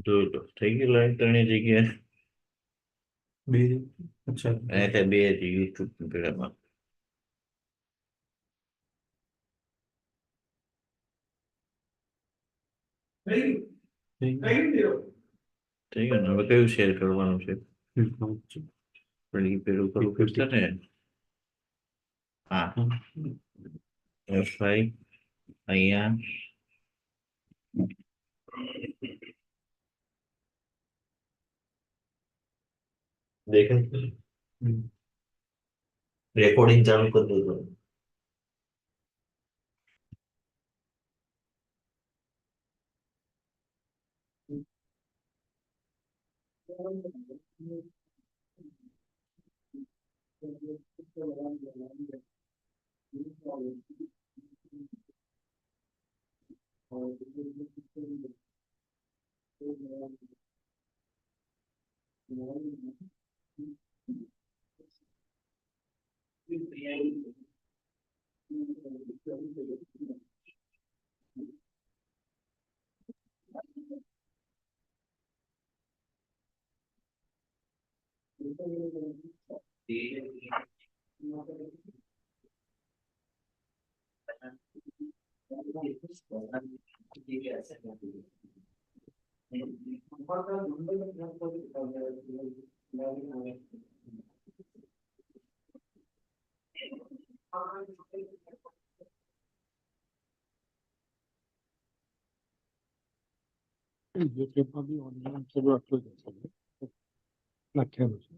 જોઈ લો થઈ ગયું લાઈવ ત્રણેય જગ્યાએ. બે અચ્છા એટલે બે જ યુટ્યુબ પેલામાં થઈ ગયું ને. હવે કયું શેર કરવાનું છે? પણ એ પેલું કરવું પડશે ને. હા F5 અહીંયા દેખાય રેકોર્ડિંગ ચાલુ કરી દો. યુટ્યુબમાં બી ઓનલાઈન થોડું આટલું જ હશે લખેલું છે.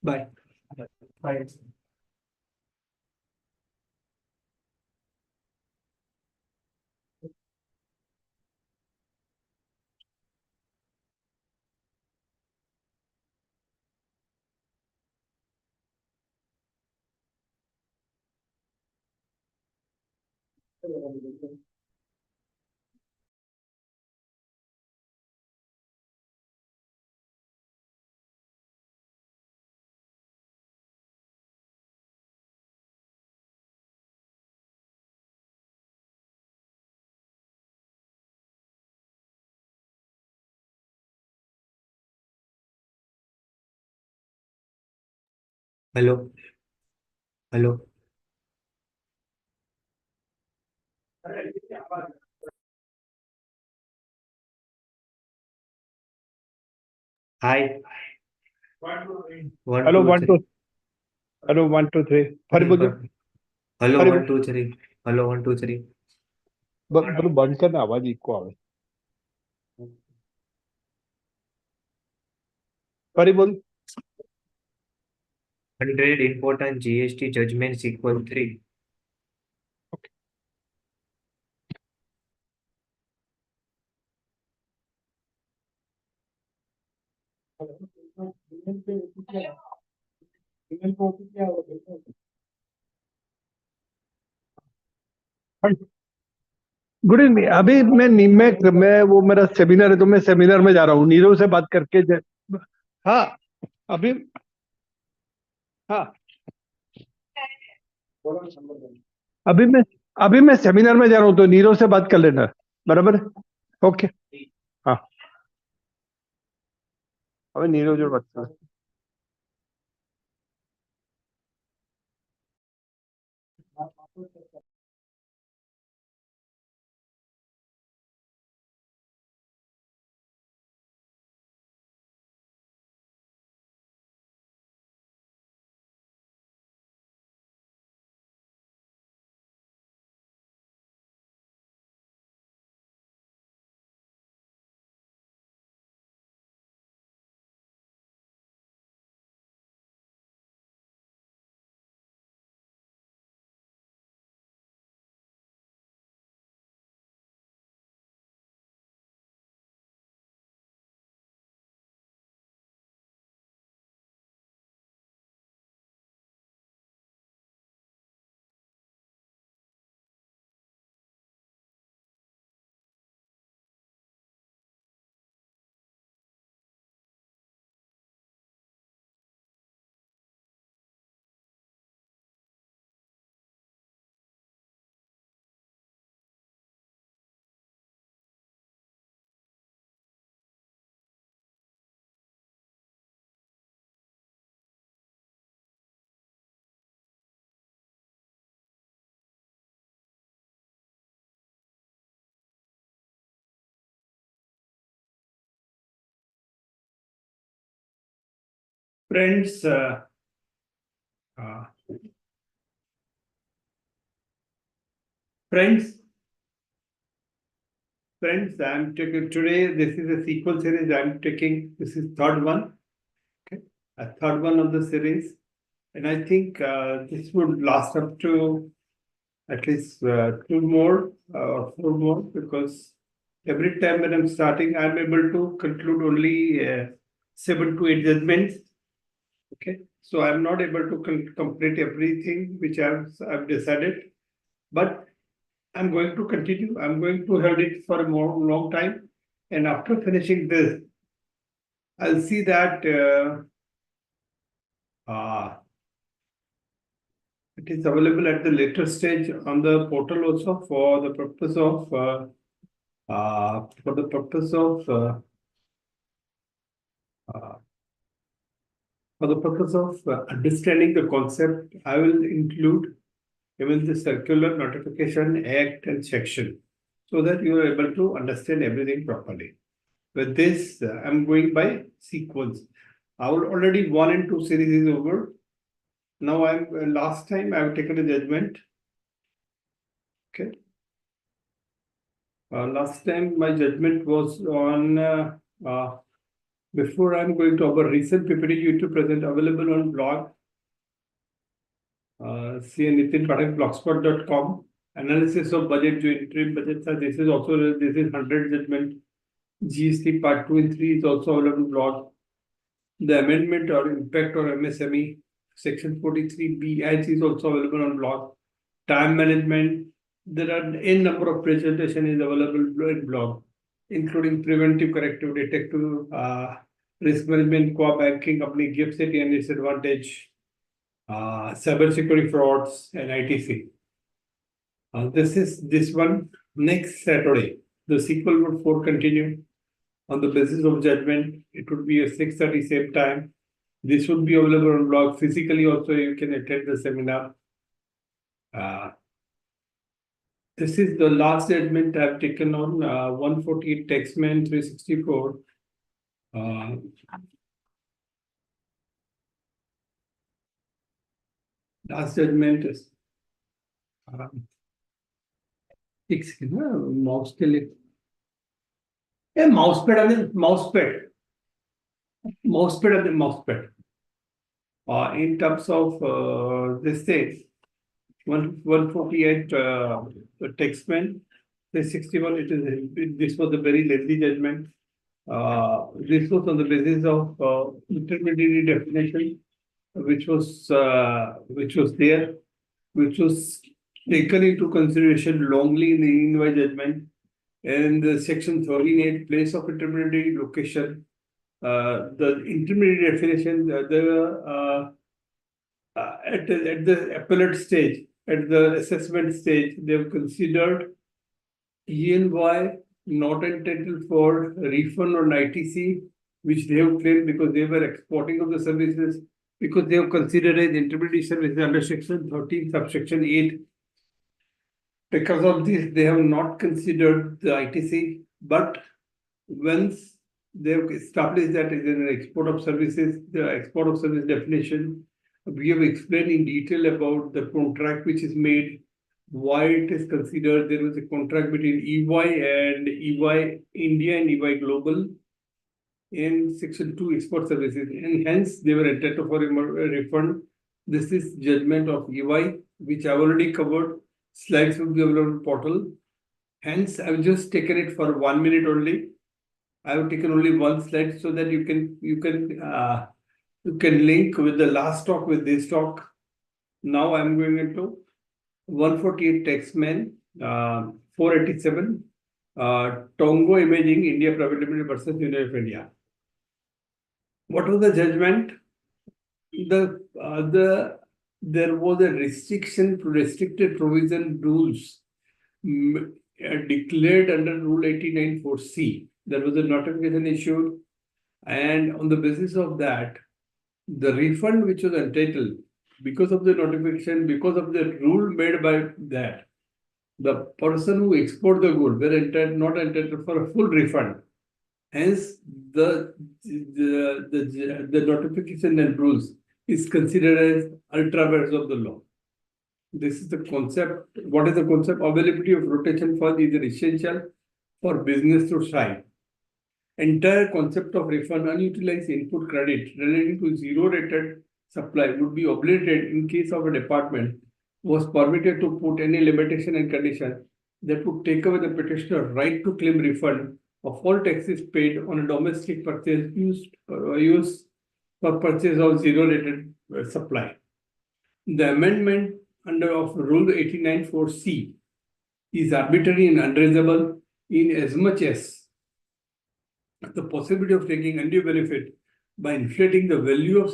Bye bye hello hello hi one hello two one three two hello 1 2 3 फरी बोलिए हेलो फरी one two three hello one two three बोलो बंद करना आवाज इको आवे फरी बोल 100 important GST judgments equal 3 good evening अभी मैं वो मेरा सेमिनार है तो मैं सेमिनार में जा रहा हूँ नीरव से बात करके हाँ अभी हाँ अभी मैं अभी मैं सेमिनार में जा रहा हूँ तो नीरव से बात कर लेना बराबर ओके हाँ अभी नीरव जो बात कर Friends, uh, friends, I'm taking today. This is a sequel series. I'm taking. This is third one. Okay, a third one of the series, and I think this would last up to at least two more or four more because every time when I'm starting, I'm able to conclude only 7 to 8 judgments. Okay, so I'm not able to complete everything which I've decided, but I'm going to continue. I'm going to hold it for a more long time, and after finishing this, I'll see that it is available at the later stage on the portal also for the purpose of understanding the concept. I will include even the circular, notification, act, and section, so that you are able to understand everything properly. With this, I'm going by sequence. Already 1 and 2 series is over. Now last time I've taken a judgment. Okay. Last time my judgment was on before I'm going to our recent PPT YouTube present available on blog. See Nitin Patel blogspot.com. Analysis of budget to interim budgets. This is 100 judgment. GST part 2 and 3 is also available on blog. The amendment or impact on MSME section 43B is also available on blog. Time management. There are n number of presentation is available in blog, including preventive, corrective, detective, risk management, core banking, company gift city and its advantage, cybersecurity frauds, and ITC. This one next Saturday. The sequel would 4 continue on the basis of judgment. It would be at 6:30 same time. This would be available on blog. Physically also you can attend the seminar. This is the last judgment I've taken on 148 Taxman 364. Last judgment is mouse के लिए mousepad. In terms of this thing, 148 Taxman 361. This was a very lengthy judgment. This was on the basis of intermediary definition, which was taken into consideration longly in the EY judgment. And the section 13(8), place of intermediary location, the intermediary definition, at the appellate stage, at the assessment stage, they have considered EY not entitled for refund on ITC, which they have claimed because they were exporting of the services, because they have considered as intermediary services under section 13, subsection 8. Because of this, they have not considered the ITC, but once they have established that it is an export of services, the export of service definition, we have explained in detail about the contract which is made, why it is considered. There was a contract between EY and EY India and EY Global in section 2 export services, and hence they were entitled for a refund. This is judgment of EY, which I've already covered. Slides will be available on portal. Hence, I've just taken it for 1 minute only. I have taken only one slide so that you can link with the last talk with this talk. Now I'm going into 148 Taxman 487 Tongo Imaging India Private Limited versus Union of India. What was the judgment? There was a restricted provision rules declared under Rule 89(4)(c). There was a notification issued, and on the basis of that, the refund which was entitled because of the notification, because of the rule made by that, the person who export the good were not entitled for a full refund. Hence, the notification and rules is considered as ultra vires of the law. This is the concept. What is the concept? Availability of rotation fund is essential for business to thrive. Entire concept of refund unutilized input credit relating to zero rated supply would be obliterated in case of a department was permitted to put any limitation and condition that would take away the petitioner's right to claim refund of all taxes paid on a domestic purchase used for purchase of zero-rated supply. The amendment under of Rule 89(4)(c) is arbitrary and unreasonable in as much as the possibility of taking undue benefit by inflating the value of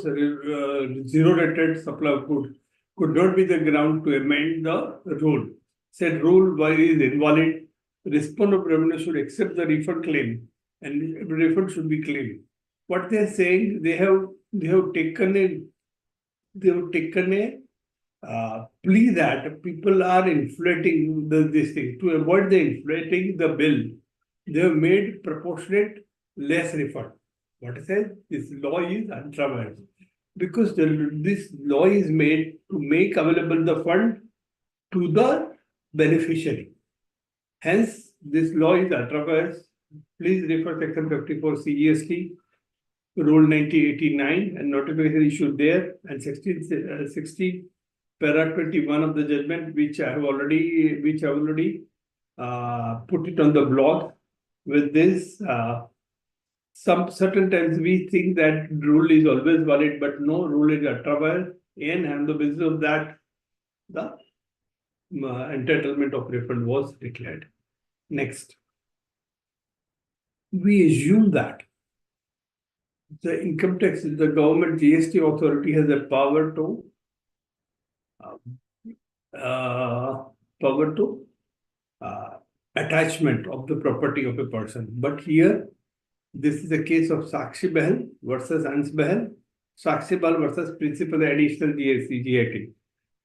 zero-rated supply of goods could not be the ground to amend the rule. Said rule is invalid. Respondent of revenue should accept the refund claim and refund should be claimed. What they are saying, they have taken a plea that people are inflating this thing. To avoid the inflating the bill, they have made proportionate less refund. What it says, this law is untraversed because this law is made to make available the fund to the beneficiary. Hence, this law is untraversed. Please refer section 54 CGST, Rule 9089, and notification issued there, and 60 para 21 of the judgment, which I have already put it on the blog. With this, some certain times we think that rule is always valid, but no, rule is untraversed, and on the basis of that, the entitlement of refund was declared. Next, we assume that the income tax, the government GST authority has a power to attachment of the property of a person. But here, this is a case of Sakshi Bahal versus Ans Bahal, Sakshi Bahal versus principal additional GST GIT.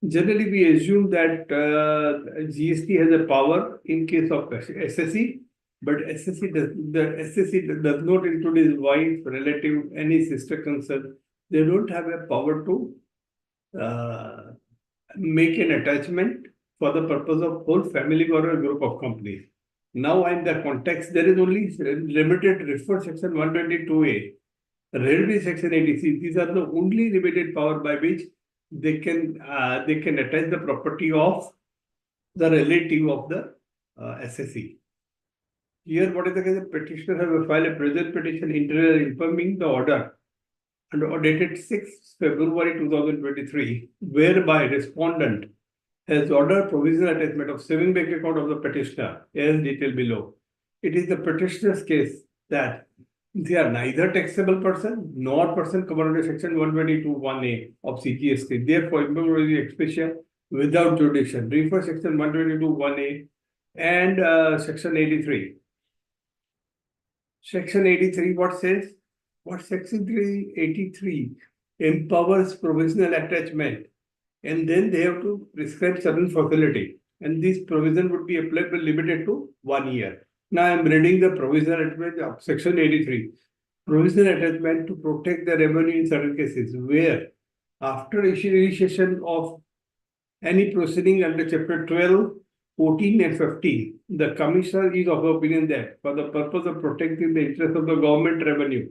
Generally, we assume that GST has a power in case of SSE, but SSE does not include his wife, relative, any sister concern. They don't have a power to make an attachment for the purpose of whole family or a group of companies. Now, in the context, there is only limited refer section 122A, railway section 80C. These are the only limited power by which they can attach the property of the relative of the SSE. Here, what is the case? The petitioner have filed a present petition informing the order and dated 6 February 2023, whereby respondent has ordered provisional attachment of saving bank account of the petitioner as detailed below. It is the petitioner's case that they are neither taxable person nor person covered under section 122(1)(a) of CGST. Therefore, implementation expression without jurisdiction. Refer section 122(1)(a) and section 83. Section 83, what says? What section 83 empowers provisional attachment, and then they have to prescribe certain facility, and this provision would be applicable limited to 1 year. Now I am reading the provisional attachment of section 83. Provisional attachment to protect the revenue in certain cases where after initiation of any proceeding under chapter 12, 14 and 15, the commissioner is of the opinion that for the purpose of protecting the interest of the government revenue,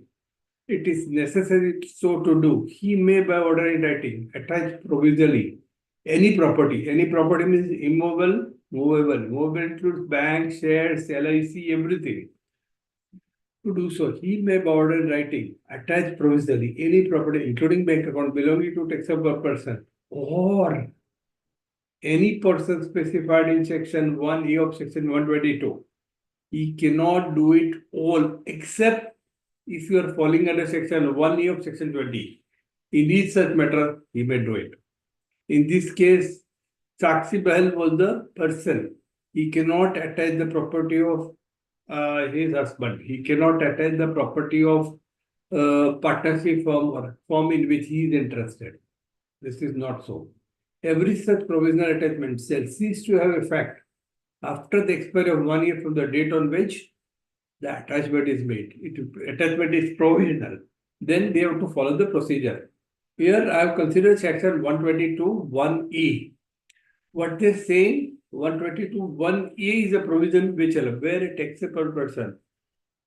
it is necessary so to do. He may by order in writing attach provisionally any property. Any property means immovable, movable. Movable includes bank, shares, LIC, everything. To do so, he may by order in writing attach provisionally any property, including bank account belonging to taxable person or any person specified in section 1A of section 122. He cannot do it all except if you are falling under section 1A of section 20. In each such matter, he may do it. In this case, Sakshi Bahal was the person. He cannot attach the property of his husband. He cannot attach the property of partnership firm or firm in which he is interested. This is not so. Every such provisional attachment shall cease to have effect after the expiry of 1 year from the date on which the attachment is made. Attachment is provisional. Then they have to follow the procedure. Here I have considered section 122(1)(a). What they say, 122(1)(a) is a provision which will where a taxable person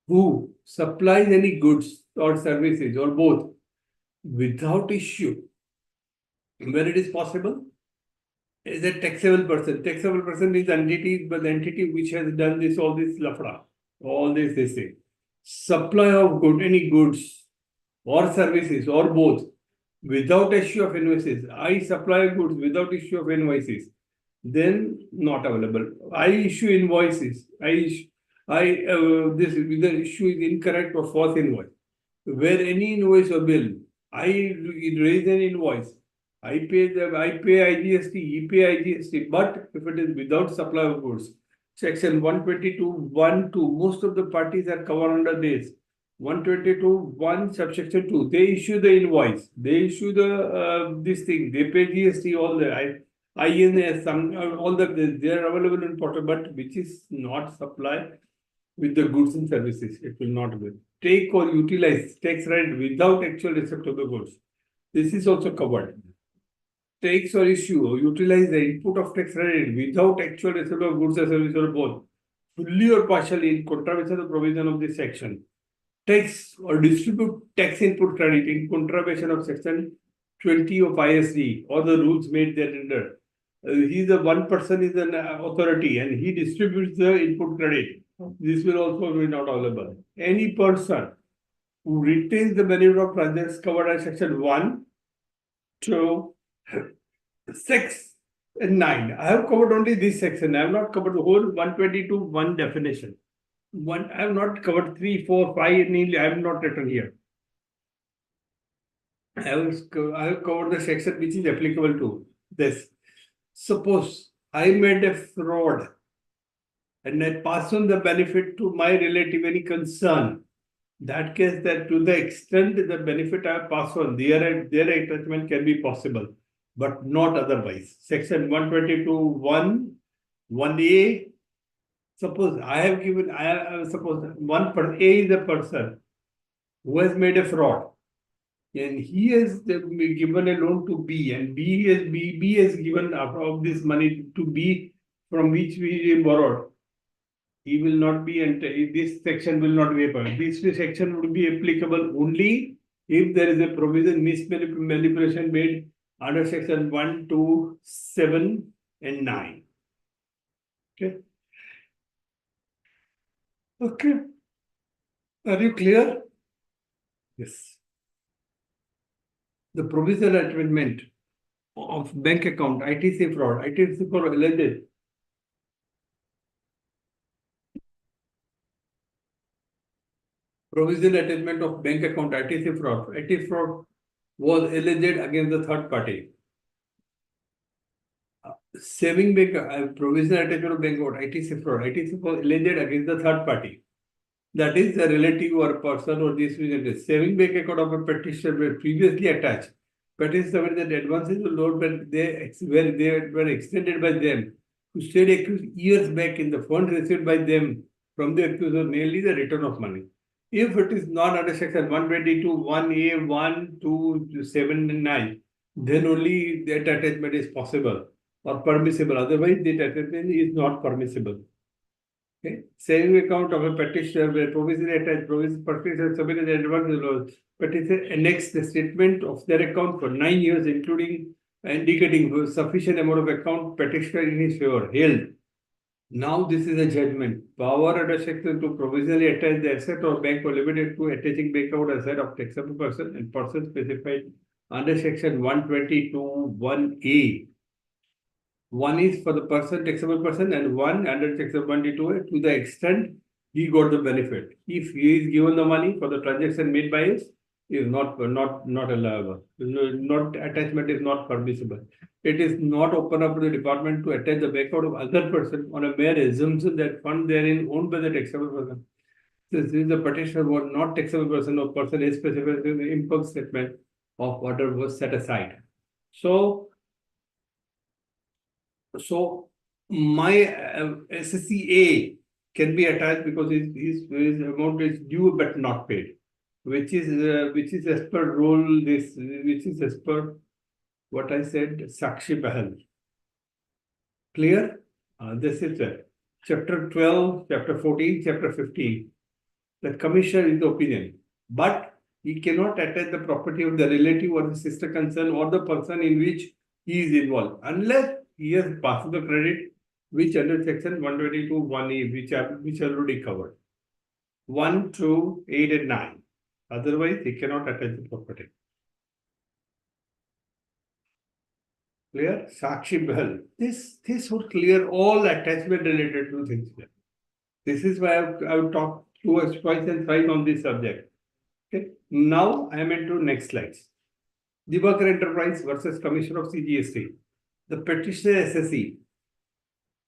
who supplies any goods or services or both without issue, where it is possible, is a taxable person. Taxable person is entity, but the entity which has done this, all this lafra, all this thing. Supply of any goods or services or both without issue of invoices. I supply goods without issue of invoices, then not available. I issue invoices. This the issue is incorrect or false invoice. Where any invoice or bill, I raise an invoice. I pay IGST, he pay IGST, but if it is without supply of goods, section 122(1)(2), most of the parties are covered under this. 122(1) subsection 2, they issue the invoice, they issue the this thing, they pay GST, all the INS, all the they are available in portal, but which is not supplied with the goods and services, it will not be. Take or utilize tax right without actual receipt of the goods. This is also covered. Takes or issue or utilize the input of tax credit without actual receipt of goods or services or both, fully or partially in contravention of the provision of this section. Takes or distribute tax input credit in contravention of section 20 of ISD or the rules made thereunder. One person is an authority and he distributes the input credit. This will also be not available. Any person who retains the benefit of transactions covered by section 1, 2, 6, and 9. I have covered only this section. I have not covered the whole 122(1) definition. I have not covered 3, 4, 5, nearly. I have not written here. I have covered the section which is applicable to this. Suppose I made a fraud and I pass on the benefit to my relative, any concern. That case, that to the extent the benefit I pass on, their attachment can be possible, but not otherwise. Section 122(1), 1A. Suppose I have given, suppose A is a person who has made a fraud, and he has given a loan to B, and B has given of this money to B from which we borrowed. He will not be, this section will not be applicable. This section would be applicable only if there is a provision manipulation made under section 1, 2, 7, and 9. Okay. Okay. Are you clear? Yes. The provisional attachment of bank account, ITC fraud, alleged. Provisional attachment of bank account, ITC fraud. ITC fraud was alleged against the third party. Saving bank, provisional attachment of bank account, ITC fraud. ITC was alleged against the third party. That is a relative or person or this is saving bank account of a petitioner were previously attached. Petitioner that advances the loan when they were extended by them who stayed accused years back in the fund received by them from the accuser, mainly the return of money. If it is not under section 122, 1A, 1, 2, 7, and 9, then only that attachment is possible or permissible. Otherwise, that attachment is not permissible. Okay. Saving account of a petitioner where provisionally attached petitioner submitted the advance petitioner annexed the statement of their account for 9 years, including indicating sufficient amount of account petitioner in his favor held. Now this is a judgment. Power under section to provisionally attach the asset or bank or limited to attaching bank account asset of taxable person and person specified under section 122, 1A. One is for the person, taxable person, and one under section 122 to the extent he got the benefit. If he is given the money for the transaction made by us, is not allowable. Not attachment is not permissible. It is not open up to the department to attach the bank account of other person on a mere assumption that fund therein owned by the taxable person. Since this is the petitioner was not taxable person or person is specified in the impulse statement of order was set aside. So my SSCA can be attached because his amount is due but not paid, which is as per rule which is as per what I said, Sakshi Bahal. Clear? This is chapter 12, chapter 14, chapter 15. The commissioner is the opinion, but he cannot attach the property of the relative or the sister concern or the person in which he is involved unless he has passed the credit, which under section 122 1A, which already covered. 1, 2, 8, and 9. Otherwise, he cannot attach the property. Clear? Sakshi Behal. This would clear all attachment related to things. This is why I would talk twice and thrice on this subject. Okay. Now I am into next slides. Divakar Enterprise versus Commissioner of CGST. The petitioner SSE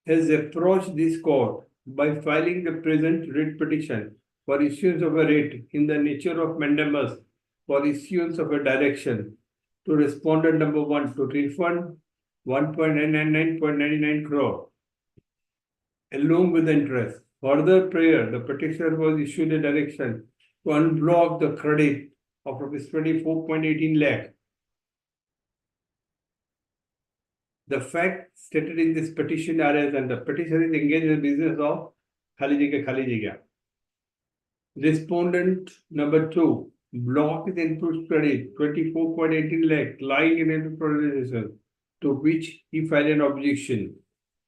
has approached this court by filing the present writ petition for issuance of a writ in the nature of mandamus for issuance of a direction to respondent number 1 to refund 1.999.99 crore along with interest. Further prior, the petitioner was issued a direction to unblock the credit of rupees 24.18 lakh. The fact stated in this petition are as and the petitioner is engaged in the business of khali jagah. Respondent number 2 blocked the input credit 24.18 lakh lying in enterprise to which he filed an objection.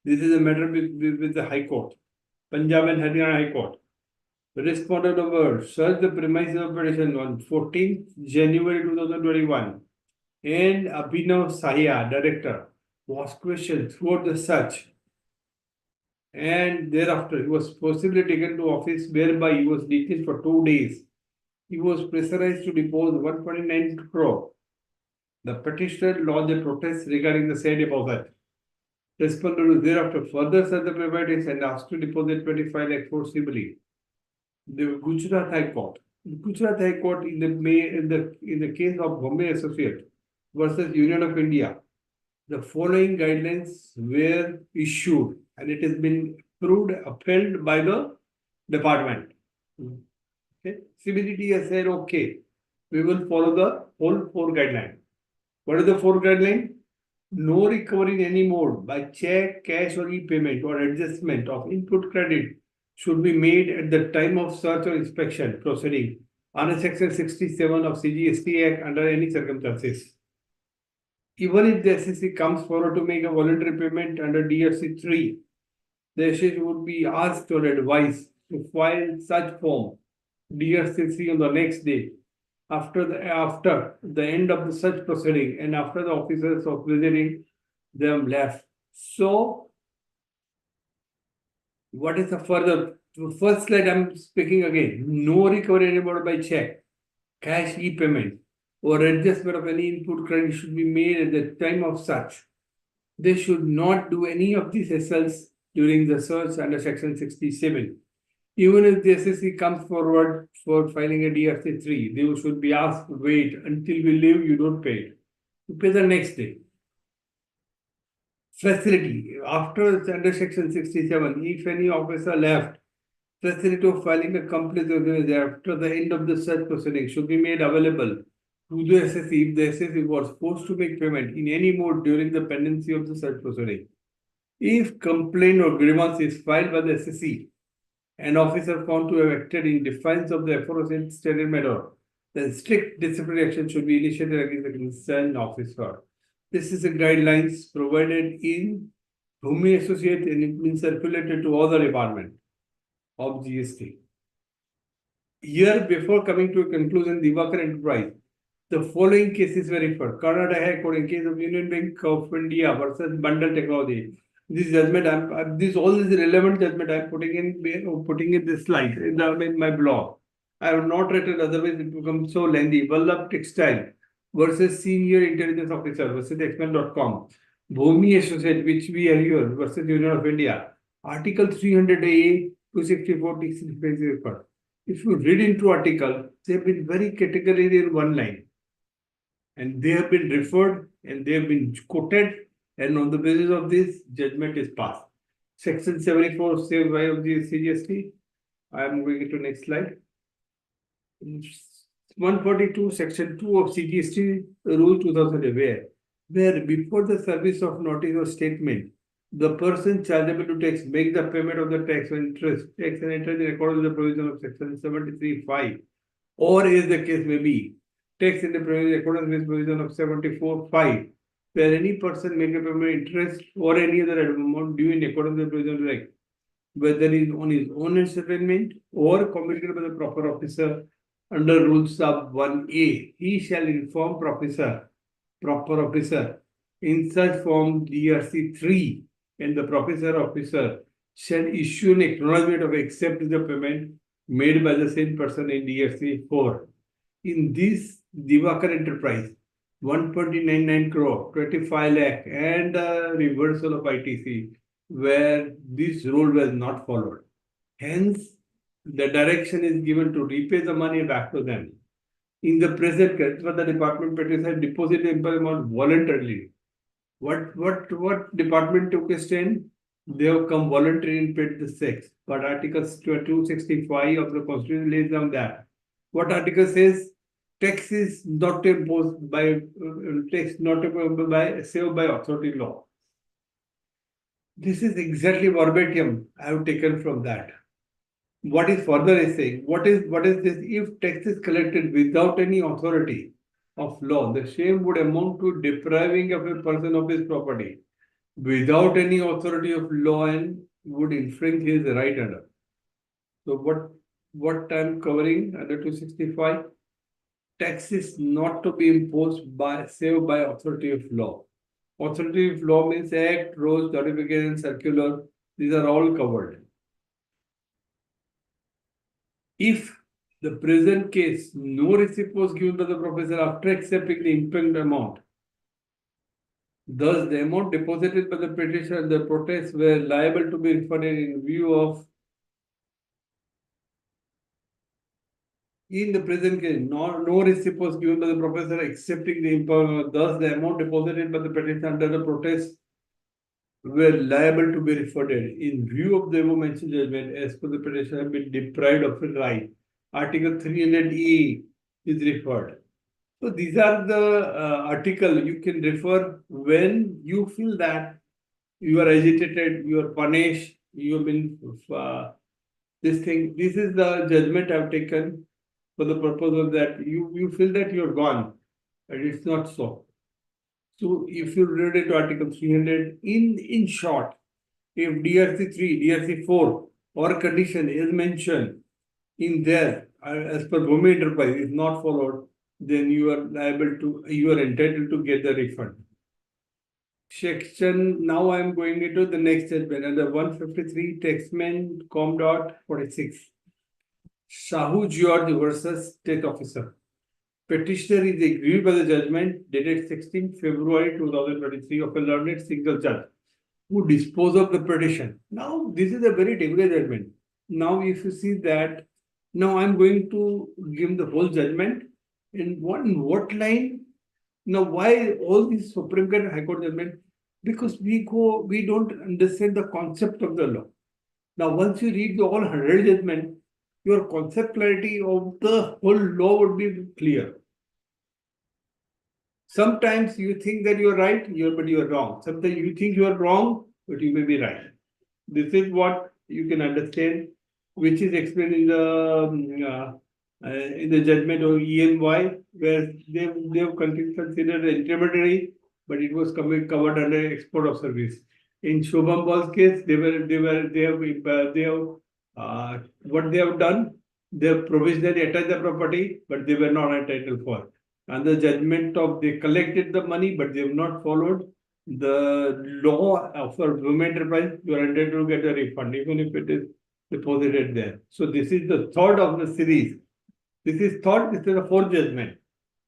This is a matter with the High Court, Punjab and Haryana High Court. The respondent number searched the premises of petition on 14th January 2021 and Abhinav Sahiya, director, was questioned throughout the search, and thereafter he was forcibly taken to office whereby he was detained for 2 days. He was pressurized to depose 1.9 crore. The petitioner lodged a protest regarding the said deposit. Respondent was thereafter further searched the premises and asked to deposit 25 lakh forcibly. The Gujarat High Court. Gujarat High Court in the case of Bombay Associate versus Union of India, the following guidelines were issued and it has been upheld by the department. Okay. CBDT has said, okay, we will follow the whole 4 guidelines. What is the 4 guidelines? No recovery in any mode by check, cash, or e-payment or adjustment of input credit should be made at the time of search or inspection proceeding under Section 67 of CGST Act under any circumstances. Even if the SSC comes forward to make a voluntary payment under DFC 3, the SSC would be asked or advised to file such form DFC 3 on the next day after the end of the such proceeding and after the officers of visiting them left. So, what is the further? The first slide I'm speaking again. No recovery anymore by check, cash, e-payment, or adjustment of any input credit should be made at the time of such. They should not do any of these SLs during the search under Section 67. Even if the SSC comes forward for filing a DFC 3, they should be asked to wait until we leave, you don't pay it. You pay the next day. Facility. After under Section 67, if any officer left, facility of filing a complaint after the end of the search proceeding should be made available to the SSC if the SSC was forced to make payment in any mode during the pendency of the search proceeding. If complaint or grievance is filed by the SSC, an officer found to have acted in defiance of the aforesaid stated matter, then strict disciplinary action should be initiated against the concerned officer. This is the guidelines provided in Bhumi Associate and it been circulated to all the department of GST. Here, before coming to a conclusion, Divakar Enterprise, the following cases were referred. Karnataka High Court in case of Union Bank of India versus Bundle Technology. This judgment, all is relevant judgment I'm putting in this slide in my blog. I have not written, otherwise it becomes so lengthy. Vallabh Textile versus Senior Intelligence Officer versus Xmen.com. Bhumi Associate, which we are here, versus Union of India. Article 300A 264 is referred. If you read into article, they have been very categorically in one line. And they have been referred and they have been quoted. And on the basis of this, judgment is passed. Section 74 of the CGST. I am going to next slide. 142, Section 2 of CGST Rule 2000, where before the service of notice or statement, the person chargeable to tax make the payment of the tax or interest, tax and interest in accordance with the provision of Section 73(5), or as the case may be, tax in the accordance with provision of 74(5), where any person make a payment interest or any other amount due in accordance with the provision of Act, whether it is on his own settlement or communicated by the proper officer under Rule Sub 1A, he shall inform proper officer in such form DRC 3, and the proper officer shall issue an acknowledgement of accept the payment made by the same person in DRC 4. In this Divakar enterprise, 1.99 crore, 25 lakh, and reversal of ITC, where this rule was not followed. Hence, the direction is given to repay the money back to them. In the present case, the department petitioner deposited the amount voluntarily. What department took a stand? They have come voluntarily and paid the checks. But Article 265 of the Constitution lays down that. What article says? Tax is not imposed by saved by authority law. This is exactly verbatim I have taken from that. What is further is saying? What is this? If tax is collected without any authority of law, the same would amount to depriving of a person of his property without any authority of law and would infringe his right under. So what I'm covering under 265? Tax is not to be imposed save by authority of law. Authority of law means Act, rules, notification, circular. These are all covered. If the present case, no receipt was given by the professor after accepting the impugned amount, thus the amount deposited by the petitioner and the protest were liable to be refunded in view of. In the present case, no receipt was given by the professor accepting the impound. Thus, the amount deposited by the petitioner under the protest were liable to be refunded. In view of the above-mentioned judgment, as per the petitioner have been deprived of a right, Article 300E is referred. So these are the article you can refer when you feel that you are agitated, you are punished, you have been this thing. This is the judgment I have taken for the purpose of that. You feel that you're gone, but it's not so. So if you read it to Article 300, in short, if DRC 3, DRC 4 or condition is mentioned in there as per Bhumi Enterprise is not followed, then you are entitled to get the refund. Section, now I am going into the next judgment under 153 Taxman Com.46. Sahu George versus State Officer. Petitioner is aggrieved by the judgment dated 16 February 2023 of a learned single judge who disposed of the petition. Now, this is a very difficult judgment. Now, if you see that, now I'm going to give the whole judgment in what line? Now, why all these Supreme Court and High Court judgment? Because we don't understand the concept of the law. Now, once you read the all 100 judgment, your concept clarity of the whole law would be clear. Sometimes you think that you're right, but you're wrong. Sometimes you think you are wrong, but you may be right. This is what you can understand, which is explained in the judgment of ENY, where they have considered the intermediary, but it was covered under export of service. In Shobham Ball's case, what they have done, they have provisionally attached the property, but they were not entitled for. And the judgment of they collected the money, but they have not followed the law for Bhumi Enterprise. You are entitled to get a refund, even if it is deposited there. So this is the third of the series. This is the fourth judgment,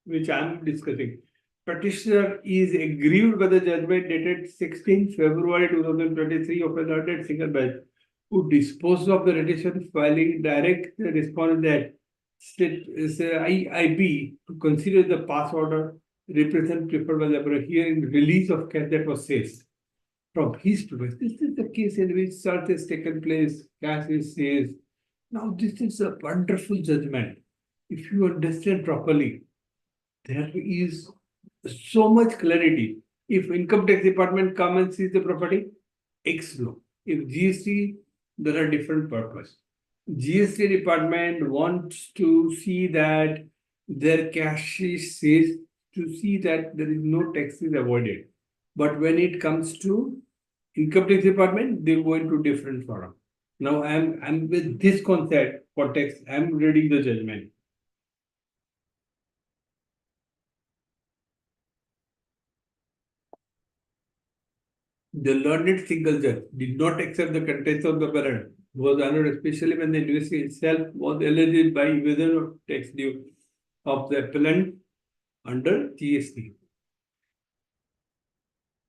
which I am discussing. Petitioner is aggrieved by the judgment dated 16 February 2023 of a learned single bench who disposed of the petition filing direct the respondent that state is IIB to consider the pass order represent preferred by the hearing release of cash that was seized from his premise. This is the case in which search has taken place, cash is seized. Now, this is a wonderful judgment. If you understand properly, there is so much clarity. If Income Tax Department come and seize the property, X law. If GST, there are different purpose. GST department wants to see that their cash is seized, to see that there is no taxes avoided. But when it comes to income tax department, they go into different forum. Now I'm with this context, I'm reading the judgment. The learned single judge did not accept the contents of the parent, was honored especially when the university itself was alleged by evasion of tax due of the appellant under GST.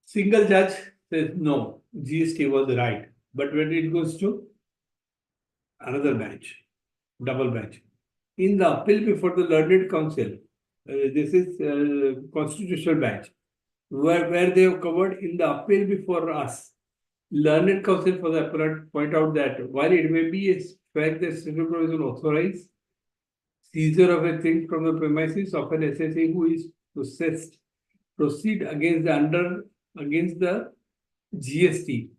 Single judge says no, GST was right. But when it goes to another bench, double bench, in the appeal before the learned council, this is constitutional bench, where they have covered in the appeal before us. Learned counsel for the appellant point out that while it may be a fact that civil provision authorize seizure of a thing from the premises of an SSA who is processed, proceed against the GST.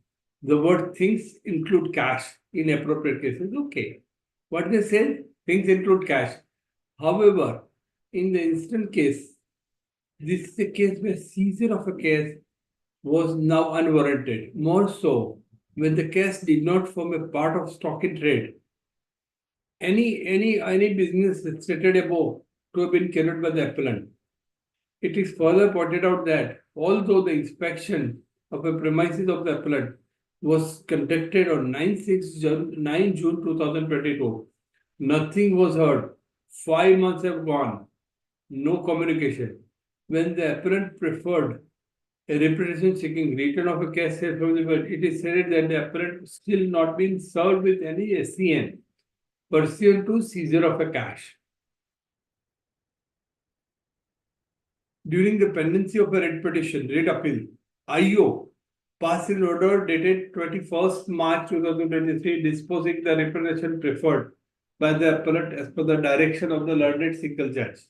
The word things include cash in appropriate cases. Okay. What they said, things include cash. However, in the instant case, this is a case where seizure of a case was now unwarranted. More so, when the case did not form a part of stock in trade. Any business stated above to have been carried by the appellant. It is further pointed out that although the inspection of a premises of the appellant was conducted on 9 June 2022, nothing was heard. 5 months have gone, no communication. When the appellant preferred a representation seeking return of a cash sale from the court, it is said that the appellant still not been served with any SCN pursuant to seizure of a cash. During the pendency of a writ petition, writ appeal, IO passed an order dated 21st March 2023 disposing the representation preferred by the appellant as per the direction of the learned single judge.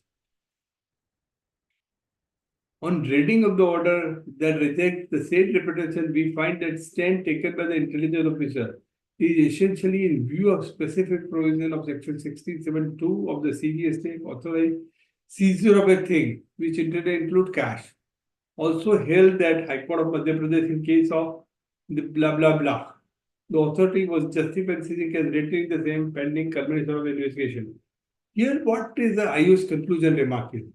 On reading of the order that rejects the said representation, we find that stand taken by the intelligence officer is essentially in view of specific provision of section 16(7)(2) of the CGST authorized seizure of a thing, which include cash. Also held that High Court of Madhya Pradesh in case of the blah blah blah. The authority was justified seizing as rating the same pending culmination of the investigation. Here, what is the IO's conclusion remark is?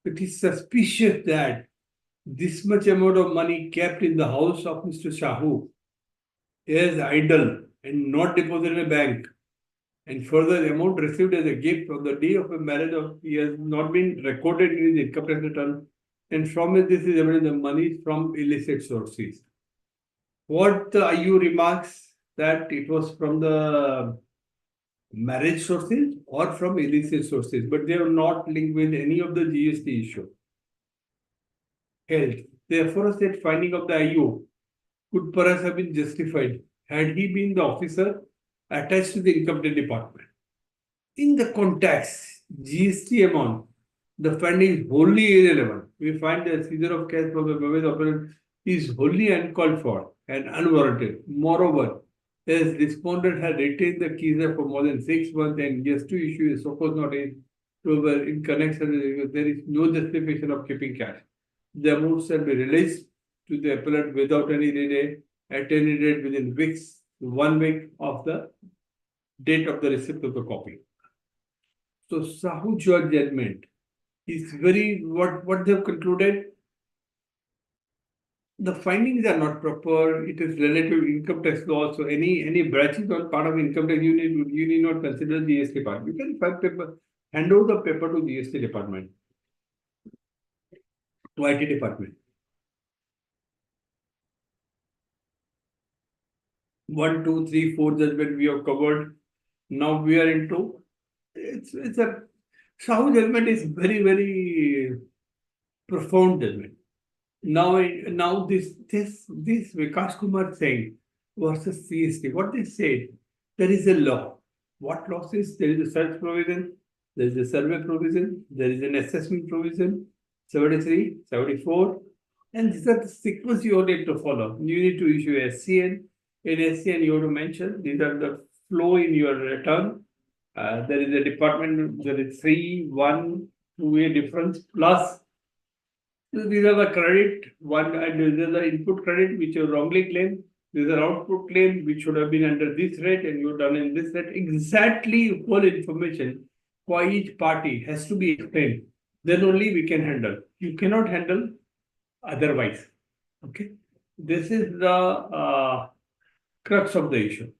It is suspicious that this much amount of money kept in the house of Mr. Shahu is idle and not deposited in a bank. And further, the amount received as a gift on the day of a marriage he has not been recorded in his income tax return. And from it, this is evidence the money is from illicit sources. What the IU remarks that it was from the marriage sources or from illicit sources, but they are not linked with any of the GST issue. Held. Therefore, a state finding of the IU could perhaps have been justified had he been the officer attached to the income tax department. In the context, GST amount, the finding is wholly irrelevant. We find that seizure of cash from the premises operator is wholly uncalled for and unwarranted. Moreover, as respondent had retained the keys for more than 6 months and just to issue a so-called notice in connection with there is no justification of keeping cash. The amount shall be released to the appellant without any delay at any date within weeks, 1 week of the date of the receipt of the copy. So Sahu judge judgment is very what they have concluded. The findings are not proper. It is relative income tax law. So any branches on part of income tax you need not consider GST part. You can file paper, hand over the paper to GST department, to IT department. 1, 2, 3, 4 judgment we have covered. Now we are into it's a Sahu judgment is very, very profound judgment. Now this Vikas Kumar saying versus CST, what they said, there is a law. What law says? There is a search provision, there is a survey provision, there is an assessment provision, 73, 74, and these are the sequence you need to follow. You need to issue SCN. In SCN, you have to mention these are the flow in your return. There is a department, there is 3, 1, 2 a difference plus So these are the credit one, and these are the input credit which you wrongly claimed. These are output claim which should have been under this rate and you've done in this rate. Exactly whole information for each party has to be explained. Then only we can handle. You cannot handle otherwise. Okay. This is the crux of the issue.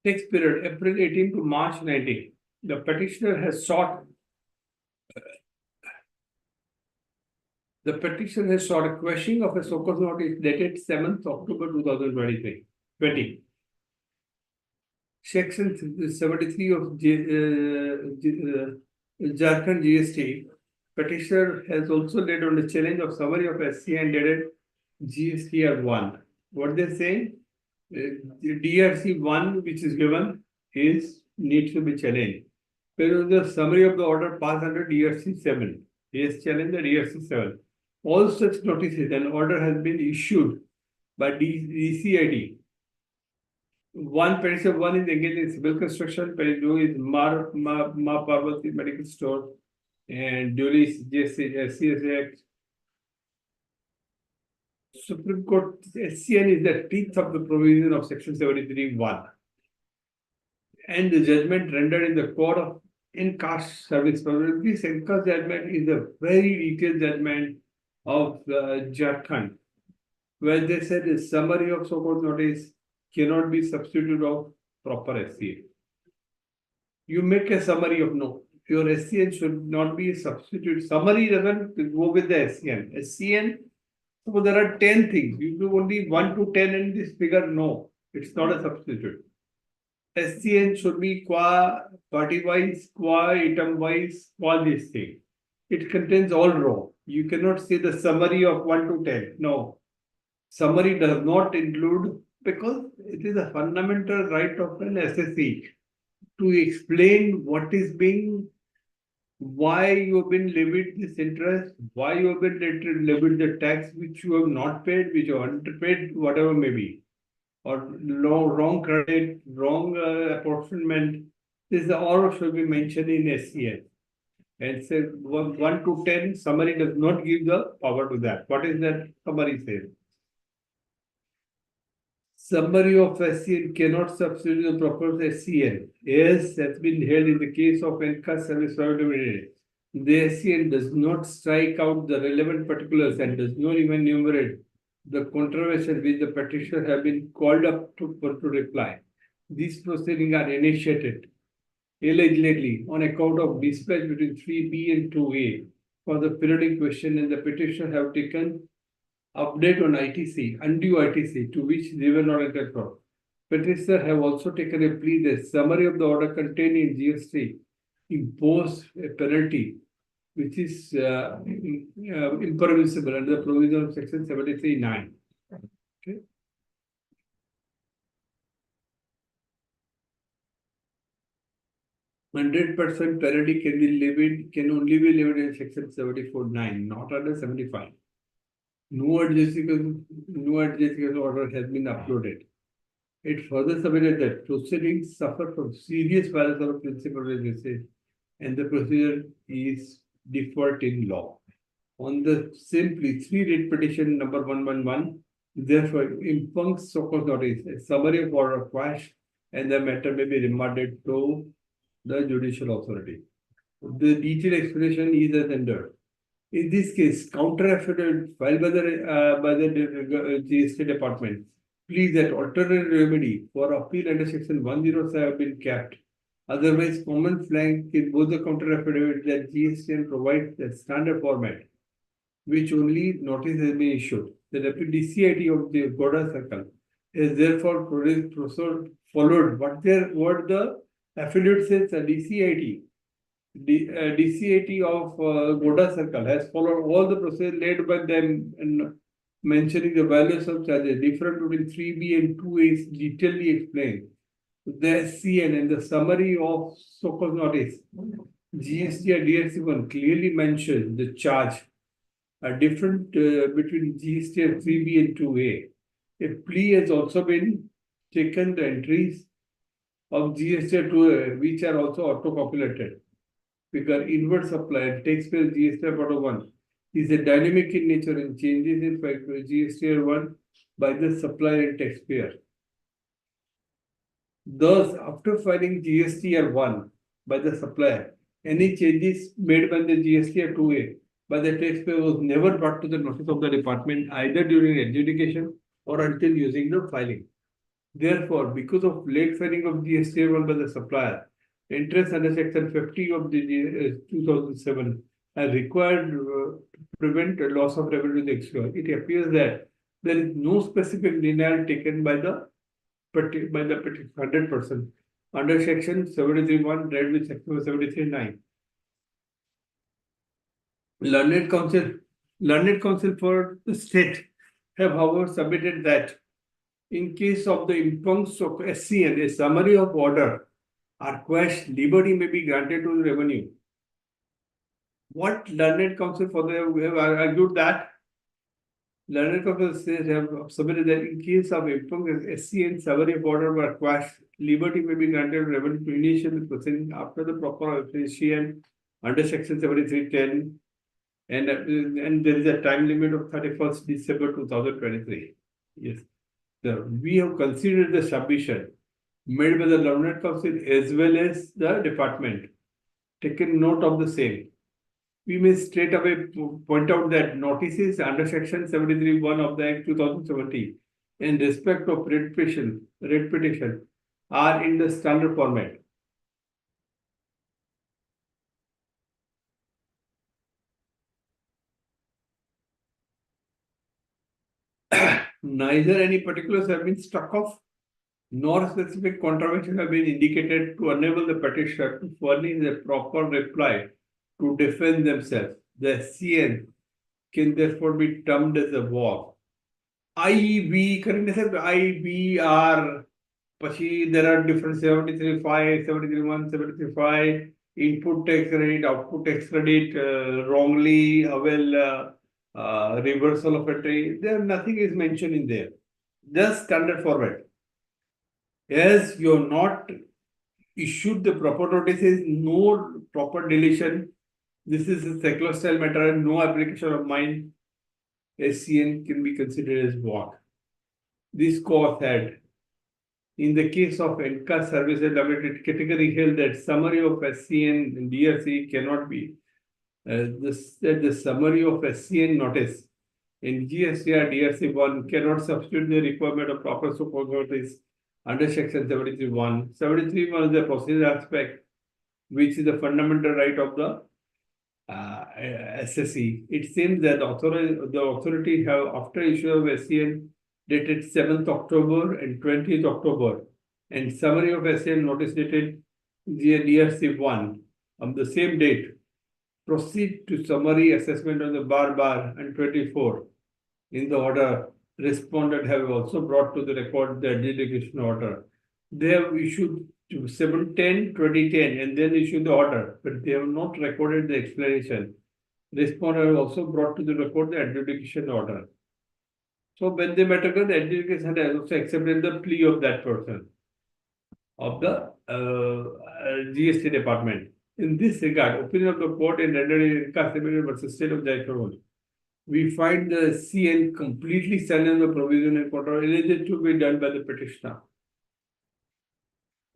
Next period, April 18 to March 19. The petitioner has sought a quashing of a so-called notice dated 7th October 2023. 20. Section 73 of Jharkhand GST. Petitioner has also laid on the challenge of summary of SCN dated GSTR 1. What they say? DRC 1 which is given needs to be challenged. There is the summary of the order passed under DRC 7. He has challenged the DRC 7. All such notices and order has been issued by DCID. One petitioner 1 is engaged in civil construction, petitioner 2 is Ma Parvati Medical Store and duly CSA Act. Supreme Court SCN is the teeth of the provision of Section 73(1). And the judgment rendered in the court of in-caste service. This in-caste judgment is a very detailed judgment of Jharkhand, where they said a summary of so-called notice cannot be substitute of proper SCN. You make a summary of no. Your SCN should not be a substitute. Summary doesn't go with the SCN. SCN, so there are 10 things. You do only 1 to 10 in this figure. No, it's not a substitute. SCN should be qua party wise, qua item wise, qua this thing. It contains all row. You cannot say the summary of 1 to 10. No. Summary does not include, because it is a fundamental right of an SSE to explain what is being, why you have been levied this interest, why you have been levied the tax which you have not paid, which you have underpaid, whatever may be, or wrong credit, wrong apportionment. This all should be mentioned in SCN. And say 1 to 10 summary does not give the power to that. What is that summary says? Summary of SCN cannot substitute the proper SCN. Yes, that's been held in the case of in-caste service provider. The SCN does not strike out the relevant particulars and does not even enumerate the controversy which the petitioner have been called up to reply. These proceedings are initiated allegedly on account of dispatch between 3B and 2A for the periodic question, and the petitioner have taken update on ITC, undue ITC, to which they were not entitled for. Petitioner have also taken a plea that summary of the order contained in GST impose a penalty which is impermissible under the provision of Section 73(9). Okay. %% penalty can only be levied in Section 74(9), not under 75. No adjudication order has been uploaded. It further submitted that proceedings suffer from serious violation of principal registry and the procedure is default in law. On the simply 3 petition number 111, therefore impugns so-called notice, a summary of order of quash, and the matter may be remanded to the judicial authority. The detailed explanation is as under. In this case, counter affidavit filed by the GST department pleads that alternate remedy for appeal under Section 107 have been kept. Otherwise, common flank in both the counter affidavit that GSTN provides the standard format, which only notice has been issued. The DCIT of the Goda Circle is therefore followed. What the affidavit says, the DCIT. DCIT of Goda Circle has followed all the process laid by them in mentioning the values of charges. Difference between 3B and 2A is detailedly explained. The SCN and the summary of so-called notice, GST and DRC1 clearly mentions the charge are different between GST and 3B and 2A. A plea has also been taken. The entries of GST 2A, which are also auto-populated. Because inward supply and takes place GSTR part 1 is a dynamic in nature and changes in fact GSTR 1 by the supplier and taxpayer. Thus, after filing GSTR 1 by the supplier, any changes made by the GSTR 2A by the taxpayer was never brought to the notice of the department either during adjudication or until using the filing. Therefore, because of late filing of GSTR 1 by the supplier, interest under Section 50 of the 2007 are required to prevent a loss of revenue to the exchequer. It appears that there is no specific denial taken by the 100% under Section 73(1) read with Section 73(9). Learned Counsel for the state have, however, submitted that in case of the impugnance of SCN, a summary of order or quash liberty may be granted to the revenue. What Learned Counsel for the have argued that Learned Counsel have submitted that in case of impugnance SCN summary of order or quash liberty may be granted to revenue to initiate the proceeding after the proper appreciation under Section 73(10). And there is a time limit of 31st December 2023. Yes. So we have considered the submission made by the Learned Counsel as well as the department, taken note of the same. We may straight away point out that notices under Section 73(1) of the Act 2017 in respect of writ petition are in the standard format. Neither any particulars have been struck off, nor specific contravention have been indicated to enable the petitioner to furnish a proper reply to defend themselves. The SCN can therefore be termed as a war. IB, IBR, there are different 73(5), 73(1), 73(5), input tax credit, output tax credit, wrongly avail reversal of entry. There nothing is mentioned in there. Just standard format. As you have not issued the proper notices, no proper deletion. This is a secular style matter and no application of mine. SCN can be considered as what? This court had, in the case of NCA Services Limited, category held that summary of SCN and DRC cannot be the summary of SCN notice in GSTR DRC 1 cannot substitute the requirement of proper support notice under Section 73(1). 73(1) is the procedural aspect, which is the fundamental right of the SSE. It seems that the authority have, after issue of SCN dated 7th October and 20th October, and summary of SCN notice dated DRC 1 on the same date, proceed to summary assessment on the bar and 24. In the order, respondent have also brought to the record the adjudication order. They have issued 7/10/2010 and then issued the order, but they have not recorded the explanation. Respondent have also brought to the record the adjudication order. So when the matter comes, the adjudication has also accepted the plea of that person, of the GST department. In this regard, opinion of the court in rendering NCA versus State of Jharkhand, we find the CN completely silent the provision and control alleged to be done by the petitioner.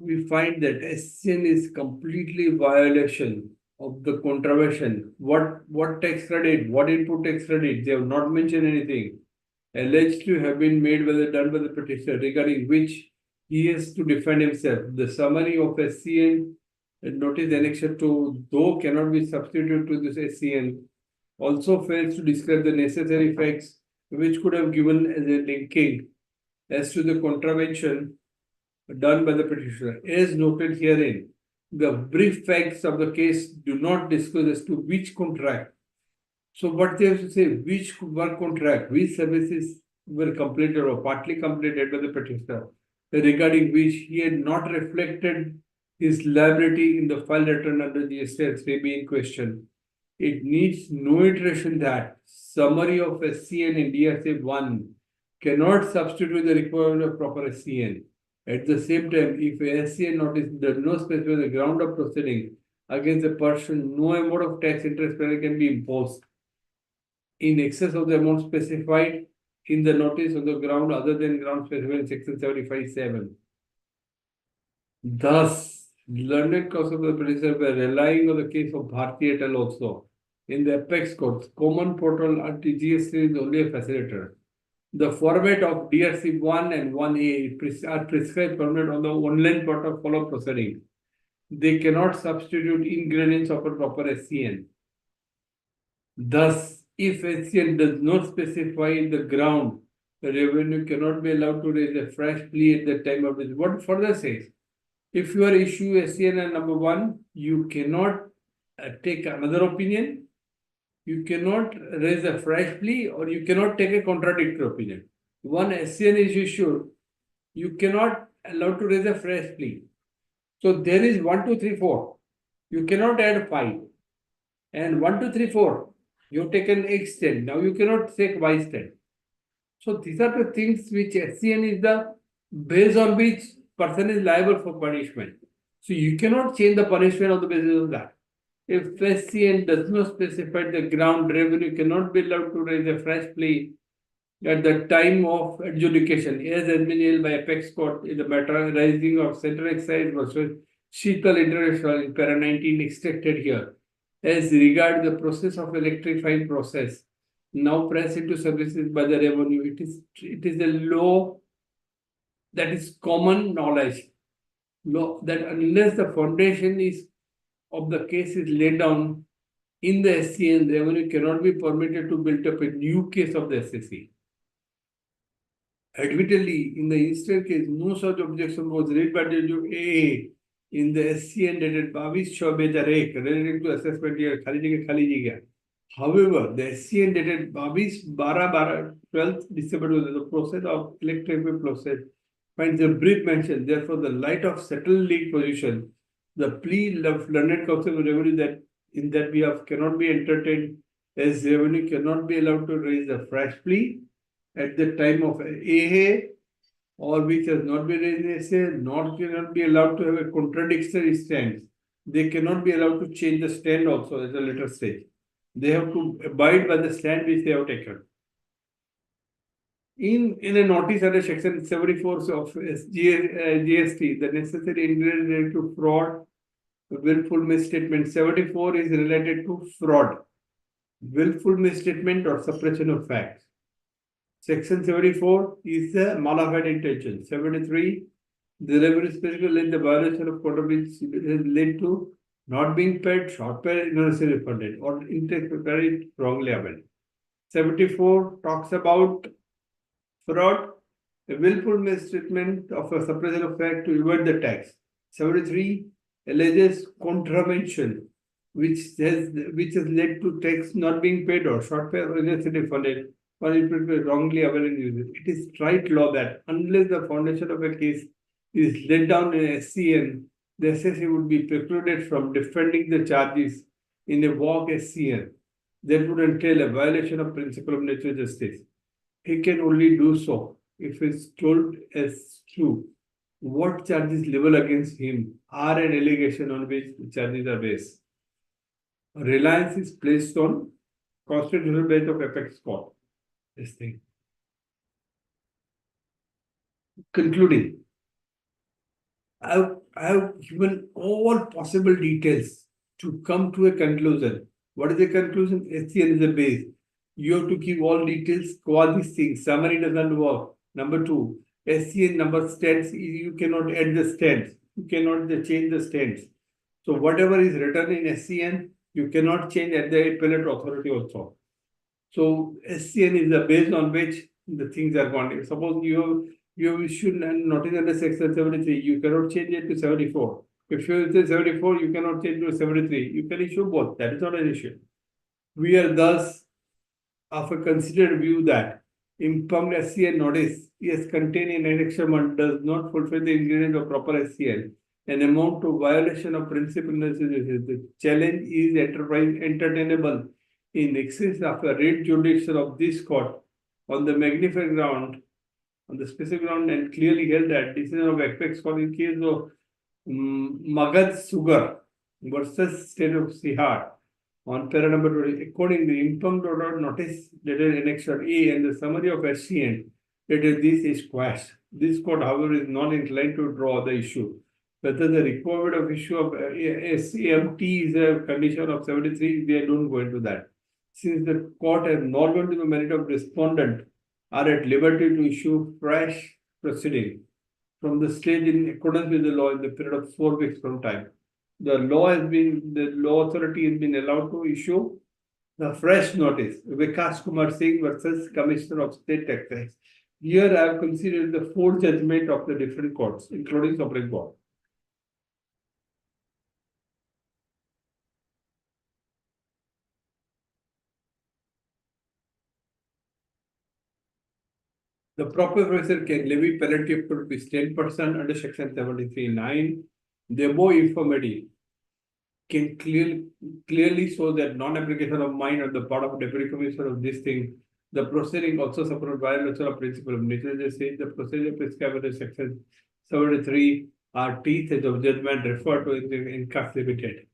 We find that SCN is completely violation of the contravention. What tax credit, what input tax credit, they have not mentioned anything. Alleged to have been made done by the petitioner, regarding which he has to defend himself. The summary of SCN notice annexed to, though cannot be substituted to this SCN, also fails to describe the necessary facts which could have given as a linking as to the contravention done by the petitioner. As noted herein, the brief facts of the case do not disclose as to which contract. So what they have to say, which work contract, which services were completed or partly completed by the petitioner, regarding which he had not reflected his liability in the file return under the STS may be in question. It needs no iteration that summary of SCN in DRC 1 cannot substitute the requirement of proper SCN. At the same time, if a SCN notice does not specify the ground of proceeding against a person, no amount of tax interest penalty can be imposed in excess of the amount specified in the notice on the ground other than ground specified in section 75(7). Thus, learned counsel of the producer were relying on the case of Bharti et al. Also. In the apex courts, common portal GST is only a facilitator. The format of DRC 1 and 1A are prescribed permanent on the online portal follow proceeding. They cannot substitute ingredients of a proper SCN. Thus, if SCN does not specify the ground, the revenue cannot be allowed to raise a fresh plea at the time of this. What further says? If you are issue SCN number 1, you cannot take another opinion, you cannot raise a fresh plea, or you cannot take a contradictory opinion. One SCN is issued, you cannot allow to raise a fresh plea. So there is 1, 2, 3, 4. You cannot add 5. And 1, 2, 3, 4. You have taken X stand. Now you cannot take Y stand. So these are the things which SCN is the base on which person is liable for punishment. So you cannot change the punishment on the basis of that. If SCN does not specify the ground, revenue cannot be allowed to raise a fresh plea at the time of adjudication, as has been held by apex court in the matter rising of Central Excise versus Sheetal International in para 19 extracted here. As regard the process of electrifying process, now pressed into services by the revenue, it is a law that is common knowledge. Law that unless the foundation is of the case is laid down in the SCN, revenue cannot be permitted to build up a new case of the SSC. Admittedly, in the instant case, no such objection was raised by the AA in the SCN dated 22/6/2001 relating to assessment year khali jagah. However, the SCN dated 12th December, the process of electrifying process finds a brief mention. Therefore, the light of settled league position, the plea of learned counsel of revenue that in that behalf cannot be entertained, as revenue cannot be allowed to raise a fresh plea at the time of AA, or which has not been raised in SA, nor cannot be allowed to have a contradictory stance. They cannot be allowed to change the stand also at a later stage. They have to abide by the stand which they have taken. In a notice under section 74 of GST, the necessary ingredient related to fraud, willful misstatement. 74 is related to fraud, willful misstatement or suppression of facts. Section 74 is the mala-fide intention. 73, the revenue specifically the violation of code which has led to not being paid, short pay, innocently refunded, or interest paid wrongly amended. 74 talks about fraud, a willful mistreatment of a suppression of fact to evade the tax. 73 alleges contravention, which has led to tax not being paid or short pay or innocently refunded, or it will be wrongly availed users. It is right law that unless the foundation of a case is laid down in SCN, the SSC would be precluded from defending the charges in a vague SCN. That would entail a violation of principle of natural justice. He can only do so if it's told as true. What charges level against him are an allegation on which the charges are based. Reliance is placed on constitutional bench of apex court. This thing. Concluding, I have given all possible details to come to a conclusion. What is the conclusion? SCN is a base. You have to give all details, all these things. Summary doesn't work. Number 2, SCN number stands, you cannot add the stands. You cannot change the stands. So whatever is written in SCN, you cannot change at the appellate authority also. So SCN is the base on which the things are going. Suppose you issued notice under section 73, you cannot change it to 74. If you say 74, you cannot change to 73. You can issue both. That is not an issue. We are thus of a considered view that impugned SCN notice is contained in Annexure 1 does not fulfill the ingredient of proper SCN and amount to violation of principle necessity. The challenge is entertainable in excess of a writ jurisdiction of this court on the magnified ground on the specific ground and clearly held that decision of apex court in case of Magad Sugar versus State of Sihar on para number 20, accordingly, impugned order notice dated annexure A and the summary of SCN dated this is quashed. This court, however, is not inclined to draw the issue whether the requirement of issue of SCMT is a condition of 73. They don't go into that. Since the court has not gone to the merit of respondent, are at liberty to issue fresh proceeding from the stage in accordance with the law in the period of 4 weeks from time. The law authority has been allowed to issue the fresh notice, Vikas Kumar Singh versus Commissioner of State Taxes. Here I have considered the 4 judgment of the different courts, including Supreme Court. The proper professor can levy penalty up to rupees 10% under section 73(9). The above infirmity can clearly show that non-application of mind on the part of deputy commissioner of this thing. The proceeding also suffered violation of principle of nature. They say the procedure prescribed under section 73 are teeth of judgment referred to in the incas limited.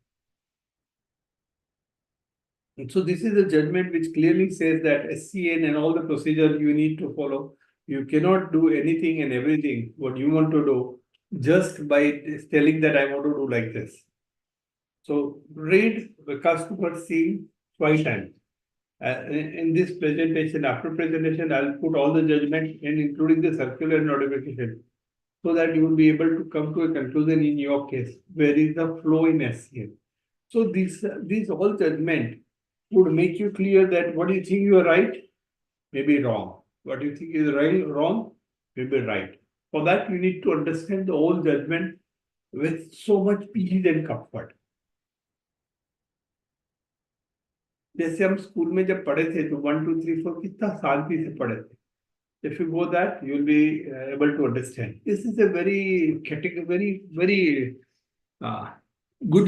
And so this is a judgment which clearly says that SCN and all the procedure you need to follow. You cannot do anything and everything what you want to do just by telling that I want to do like this. So read the customer scene twice times. In this presentation, after presentation, I'll put all the judgment and including the circular notification so that you will be able to come to a conclusion in your case. Where is the flow in SCN? So these all judgment would make you clear that what you think you are right may be wrong. What you think is wrong may be right. For that, you need to understand the whole judgment with so much peace and comfort. जैसे हम school में जब पढ़े थे तो 1, 2, 3, 4 कितना शांति से पढ़े थे. If you go that, you will be able to understand. This is a very good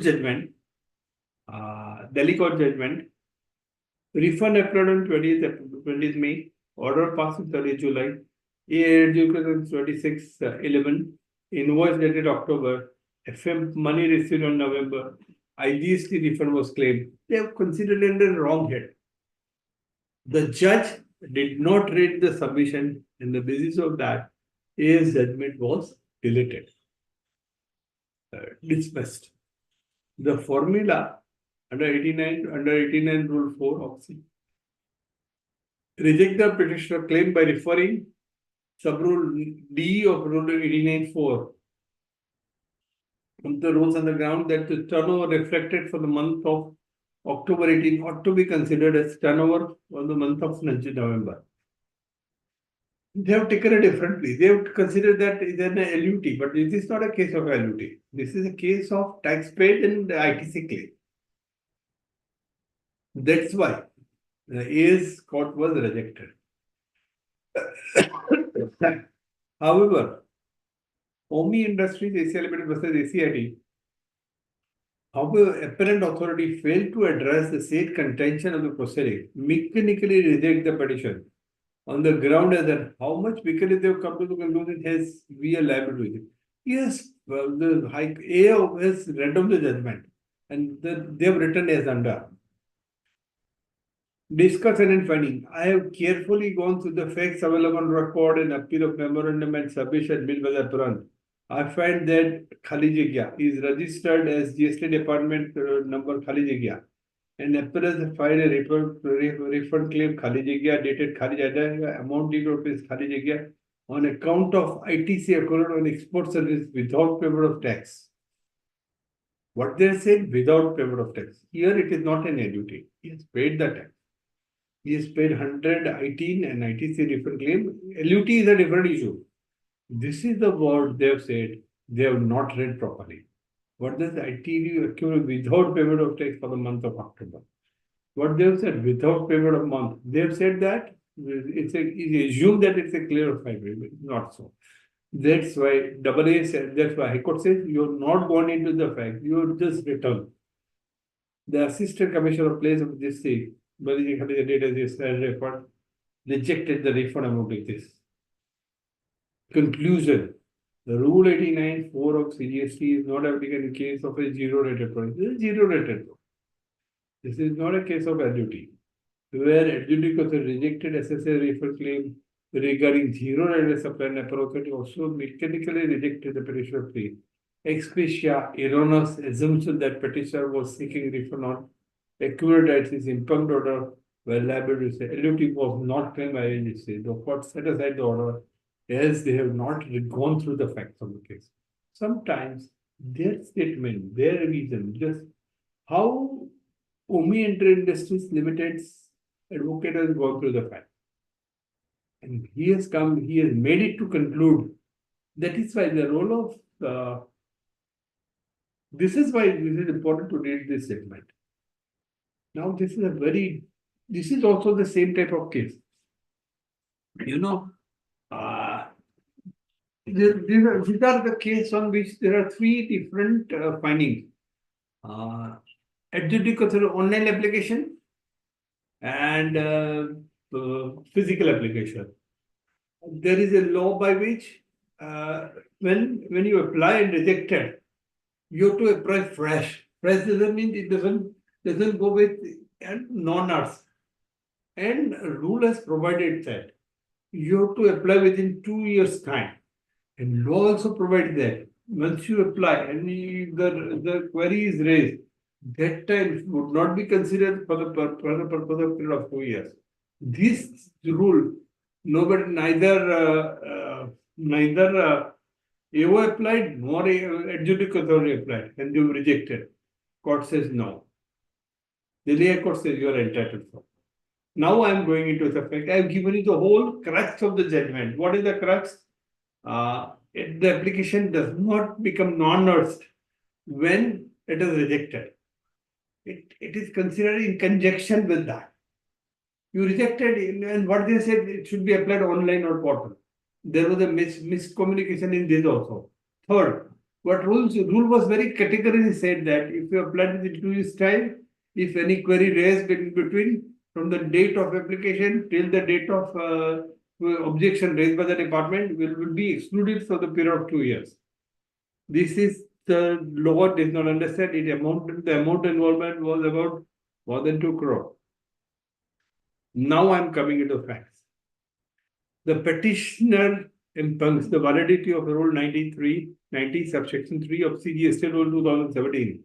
judgment, Delhi Court judgment. Refund applied on 20th May. Order passed on 30th July. A 26/11. Invoice dated October. FM money received on November. IGST refund was claimed. They have considered it a wrong head. The judge did not read the submission, and the basis of that, his judgment was deleted, dismissed. The formula under 89 Rule 4 of C. Reject the petitioner claim by referring sub-rule D of Rule 89(4). The rules on the ground that the turnover reflected for the month of October 18 ought to be considered as turnover for the month of November. They have taken it differently. They have considered that is an LUT, but this is not a case of LUT. This is a case of tax paid and ITC claim. That's why the A's court was rejected. However, OMI Industries ACI Limited versus ACID, however, apparent authority failed to address the said contention of the proceeding, mechanically reject the petition on the ground as that how much because they have come to the conclusion has we are liable to it. Yes, well, the High A has read of the judgment and they have written as under. Discussion and finding. I have carefully gone through the facts available on record and appeal of memorandum and submission made by the appellant. I find that Khali Jagya is registered as GST Department number Khali Jagya and appellant filed a refund claim Khali Jagya dated Khali Jagya amount due rupees Khali Jagya on account of ITC accrued on export service without payment of tax. What they said without payment of tax. Here it is not an LUT. He has paid the tax. He has paid 118 and ITC refund claim. LUT is a different issue. This is the word they have said. They have not read properly. What does ITV accrue without payment of tax for the month of October? What they have said without payment of month. They have said that it's assumed that it's a clear of February. Not so. That's why AA said. That's why High Court says you have not gone into the fact. You have just returned. The Assistant Commissioner of Place of this state, rejected the refund amount like this. conclusion. The Rule 89(4) of CGST is not applicable in case of a zero-rated project. This is zero-rated. This is not a case of annuity, where adjudicator rejected SSA referral claim regarding zero-rated supply and authority also mechanically rejected the petitioner plea. Ex officio erroneous assumption that petitioner was seeking refund on accumulated his impugned order were liable to say LUT was not claimed by agency. The court set aside the order as they have not gone through the facts of the case. Sometimes their statement, their reason, just how Omi Enter Industries Limited's advocate has gone through the facts. And he has made it to conclude. That is why the role of this is why this is important to read this segment. Now, this is also the same type of case. These are the case on which there are three different findings. Adjudicator online application and physical application. There is a law by which when you apply and rejected, you have to apply fresh. Fresh doesn't mean it doesn't go with non-arts. And rule has provided that you have to apply within 2 years' time. And law also provides that once you apply and the query is raised, that time would not be considered for the purpose of period of 2 years. This rule, neither AO applied nor adjudicator applied, and they were rejected. Court says no. Delhi High Court says you are entitled for. Now I am going into the fact. I have given you the whole crux of the judgment. What is the crux? The application does not become non-nursed when it is rejected. It is considered in conjunction with that. You rejected it, and what they said, it should be applied online or portal. There was a miscommunication in this also. Third, what rule was very categorically said that if you applied within 2 years' time, if any query raised in between from the date of application till the date of objection raised by the department will be excluded for the period of 2 years. This is the law did not understand it. The amount involvement was about more than 2 crore. Now I'm coming into facts. The petitioner impugns the validity of Rule 90 subsection 3 of CGST Rule 2017.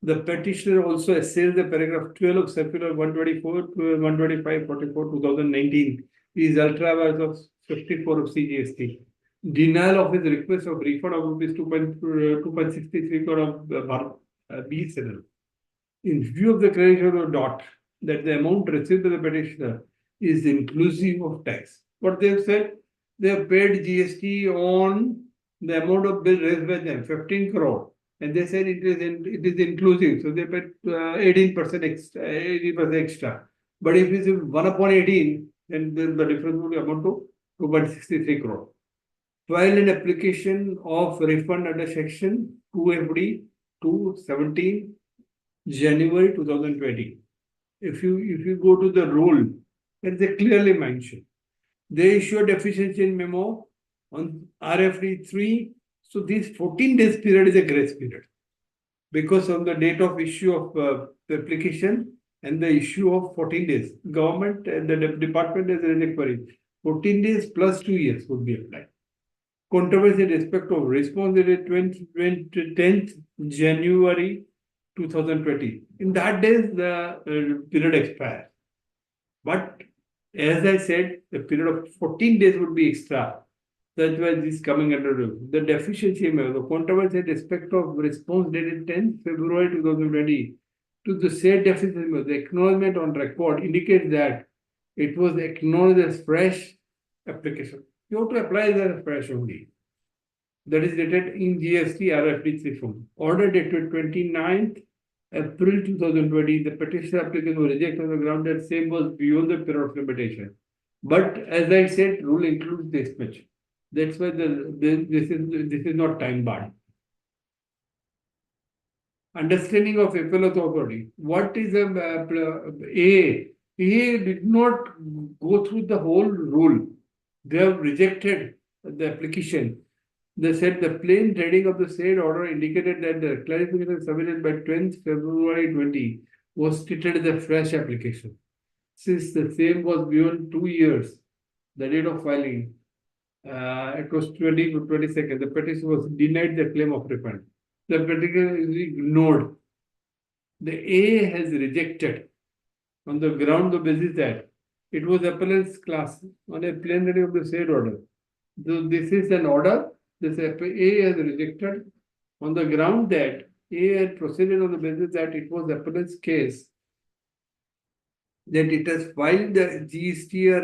The petitioner also assails the paragraph 12 of Circular 124 to 125/44/2019 is ultra of 54 of CGST. Denial of his request of refund of rupees 2.63 crore of BSNL. In view of the creditor of DOT, that the amount received by the petitioner is inclusive of tax. What they have said, they have paid GST on the amount of bill raised by them, 15 crore. And they said it is inclusive. So they paid 18% extra. But if it is 1/18, then the difference will amount to 2.63 crore. File an application of refund under section 2FD 217 January 2020. If you go to the rule, it's clearly mentioned. They issue a deficiency in memo on RFD 3. So this 14 days period is a grace period because of the date of issue of the application and the issue of 14 days. Government and the department has a query. 14 days plus 2 years would be applied. Controversy in respect of response dated 10th January 2020. In that days, the period expires. But as I said, the period of 14 days would be extra. That's why this is coming under review. The deficiency memo, the controversy in respect of response dated 10th February 2020 to the said deficiency memo, the acknowledgement on record indicates that it was acknowledged as fresh application. You have to apply as fresh only. That is dated in GST RFD 3 form. Order dated 29th April 2020, the petition application was rejected on the ground that same was beyond the period of limitation. But as I said, rule includes this much. That's why this is not time barred. Understanding of appellate authority. What is AA? AA did not go through the whole rule. They have rejected the application. They said the plain reading of the said order indicated that the clarification submitted by 10th February 20 was treated as a fresh application. Since the same was beyond 2 years, the date of filing, it was 20 to 22nd, the petition was denied the claim of refund. The petition is ignored. The A has rejected on the ground the basis that it was appellant's class on a plain reading of the said order. So this is an order. This A has rejected on the ground that A had proceeded on the basis that it was appellant's case, that it has filed the GST or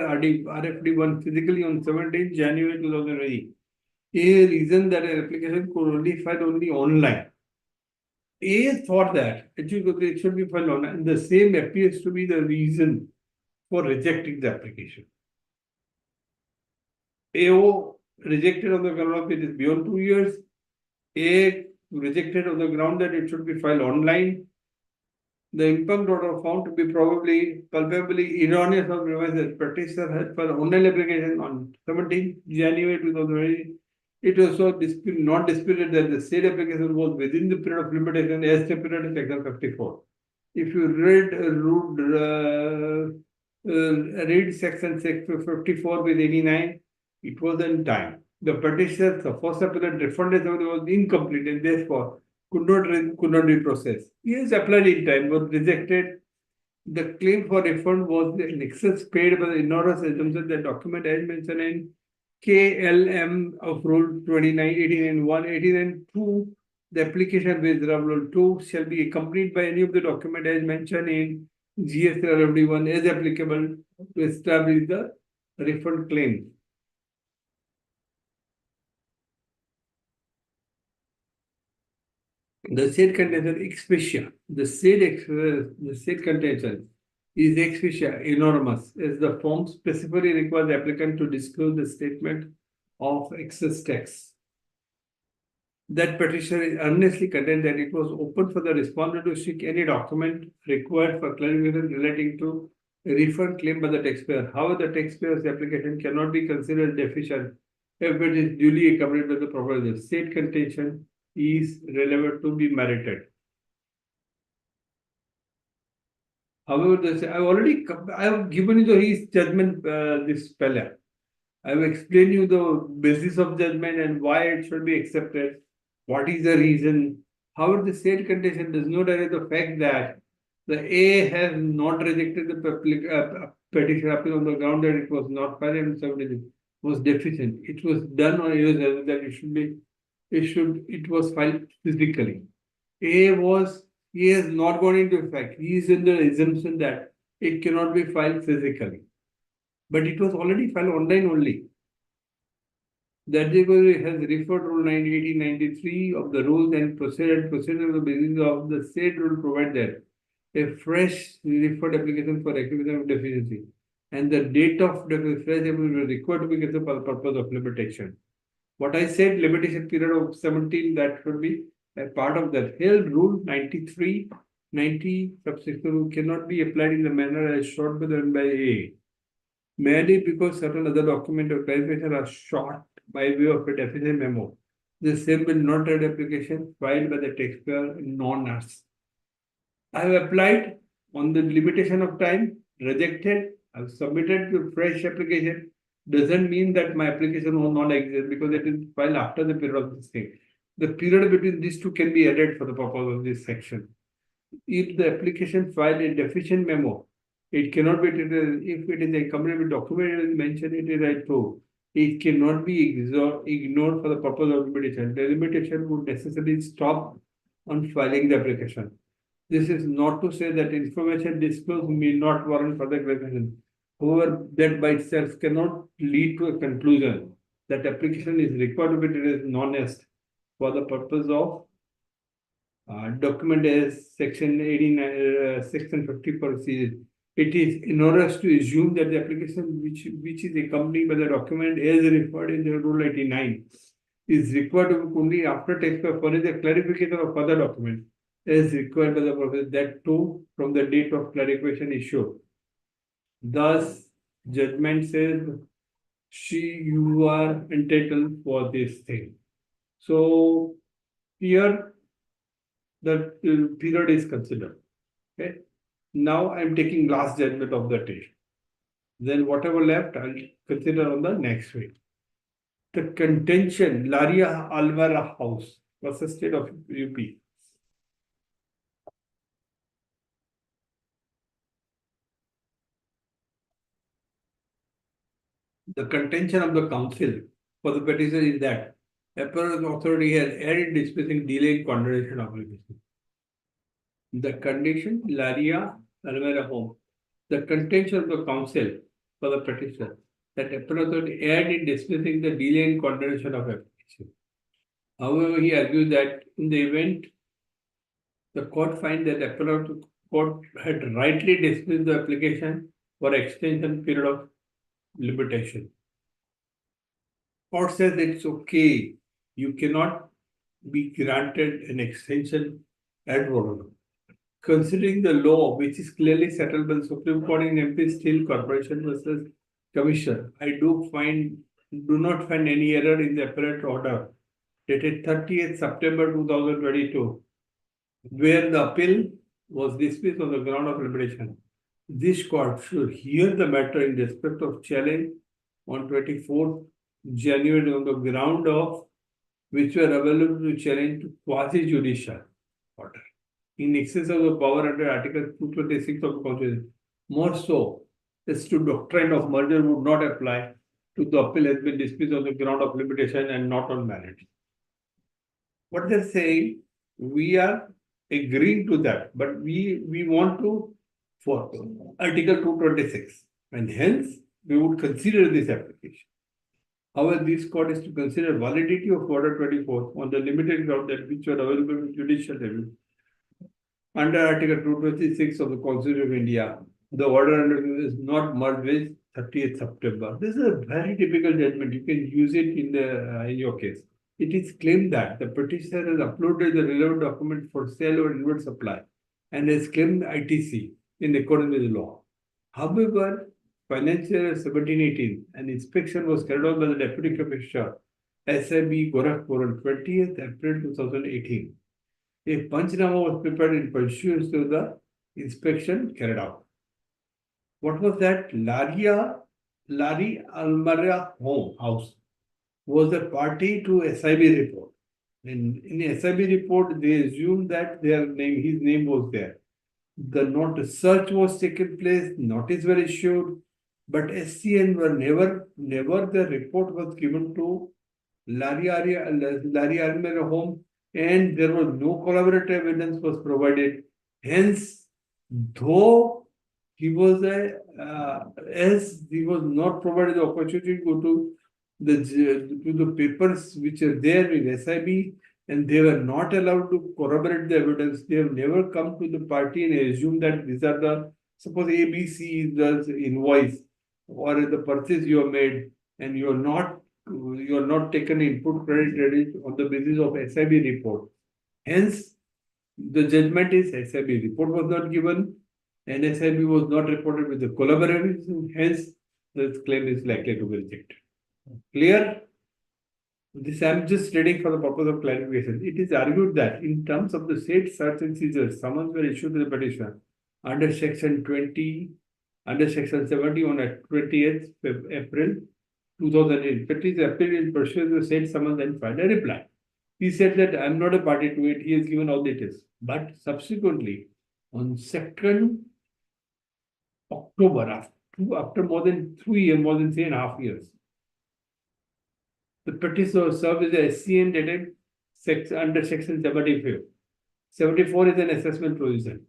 RFD1 physically on 17th January 2020. A reason that an application could only file only online. A thought that it should be filed online, and the same appears to be the reason for rejecting the application. AO rejected on the ground of it is beyond 2 years. A rejected on the ground that it should be filed online. The impugned order found to be palpably erroneous or revised that petitioner had filed online application on 17th January 2020. It was also not disputed that the said application was within the period of limitation as stipulated in Section 54. If you read Section 54 with 89, it was in time. The petitioner, the first appellant refunded was incomplete and therefore could not be processed. He has applied in time, was rejected. The claim for refund was an excess paid by the ignorance assumption that document as mentioned in KLM of Rule 2989.1, 89.2, the application with Rule 2 shall be accompanied by any of the document as mentioned in GST-RFD1 as applicable to establish the refund claim. The said contention ex officio, the said contention is ex officio enormous, as the form specifically requires the applicant to disclose the statement of excess tax. That petitioner earnestly contends that it was open for the respondent to seek any document required for clarification relating to a refund claim by the taxpayer. However, the taxpayer's application cannot be considered deficient if it is duly accompanied by the proposal. Said contention is relevant to be merited. However, I have given you his judgment, this fella. I have explained you the basis of judgment and why it should be accepted. What is the reason? However, the said contention does not address the fact that the A has not rejected the petition appeal on the ground that it was not filed and was deficient. It was done on use that it was filed physically. A has not gone into effect. He is in the assumption that it cannot be filed physically. But it was already filed online only. That has referred Rule 1893 of the rules and procedure on the basis of the said rule provide that a fresh referred application for recognition of deficiency and the date of the fresh application is required to be given for the purpose of limitation. What I said, limitation period of 17, that should be a part of that. Held Rule 93, 90 subsection rule cannot be applied in the manner as short by A. Merely because certain other document of clarification are short by way of a deficient memo. The same will not read application filed by the taxpayer non-us. I have applied on the limitation of time, rejected, I have submitted to fresh application. Doesn't mean that my application will not exist because it is filed after the period of this thing. The period between these two can be added for the purpose of this section. If the application filed a deficient memo, it cannot be treated if it is accompanied with document it is mentioned it is right through. It cannot be ignored for the purpose of limitation. The limitation would necessarily stop on filing the application. This is not to say that information disclosed may not warrant further clarification. However, that by itself cannot lead to a conclusion that application is required to be treated as non-est for the purpose of document as section 89, section 54 says. It is in order to assume that the application which is accompanied by the document as referred in the Rule 89 is required to be only after taxpayer furnish a clarification of further document as required by the professor, that too from the date of clarification issued. Thus, judgment says you are entitled for this thing. So here the period is considered. Okay. Now I'm taking last judgment of the day. Then whatever left, I'll consider on the next week. The contention, Laria Alvara House versus State of UP. The contention of the council for the petition is that appellate authority has erred in dismissing delay in condemnation application. The condition, Laria Alvara Home. The contention of the council for the petition that appellate authority erred in dismissing the delay in condemnation of application. However, he argued that in the event the court finds that the appellate court had rightly dismissed the application for extension period of limitation. Court says it's okay, you cannot be granted an extension ad valorem. Considering the law, which is clearly settled by the Supreme Court in MP Steel Corporation versus Commission, I do not find any error in the appellate order dated 30th September 2022, where the appeal was dismissed on the ground of limitation. This court should hear the matter in respect of challenge on 24th January on the ground of which were available to challenge to quasi-judicial order in excess of the power under Article 226 of the Constitution. More so, as to doctrine of merger would not apply to the appeal has been dismissed on the ground of limitation and not on merit. What they're saying, we are agreeing to that, but we want to for Article 226, and hence we would consider this application. However, this court is to consider validity of Order 24 on the limited ground that which were available in judicial review. Under Article 226 of the Constitution of India, the order under review is not merged with 30th September. This is a very typical judgment. You can use it in your case. It is claimed that the petitioner has uploaded the relevant document for sale or inward supply and has claimed ITC in accordance with the law. However, financial year 17-18, an inspection was carried out by the Deputy Commissioner SIB Gorakhpur on 20th April 2018. A Panchnama was prepared in pursuance to the inspection carried out. What was that? Lari Almara Home House was a party to SIB report. In SIB report, they assumed that his name was there. The search was taken place, notice were issued, but SCN were never the report was given to Lari Almara Home, and there was no collaborative evidence was provided. Hence, though he was not provided the opportunity to go to the papers which are there with SIB, and they were not allowed to corroborate the evidence. They have never come to the party and assume that these are the, suppose ABC is the invoice or the purchase you have made, and you are not taken input credit on the basis of SIB report. Hence, the judgment is SIB report was not given and SIB was not reported with the collaboration. Hence, this claim is likely to be rejected. Clear? This I am just reading for the purpose of clarification. It is argued that in terms of the said search and seizure, summons were issued to the petitioner under Section 70 on 20th April 2008. Petitioner appeared in pursuit of the said summons and filed a reply. He said that I am not a party to it. He has given all details. But subsequently, on 2nd October, after more than 3.5 years, the petitioner served as a SCN dated under Section 75. 74 is an assessment provision.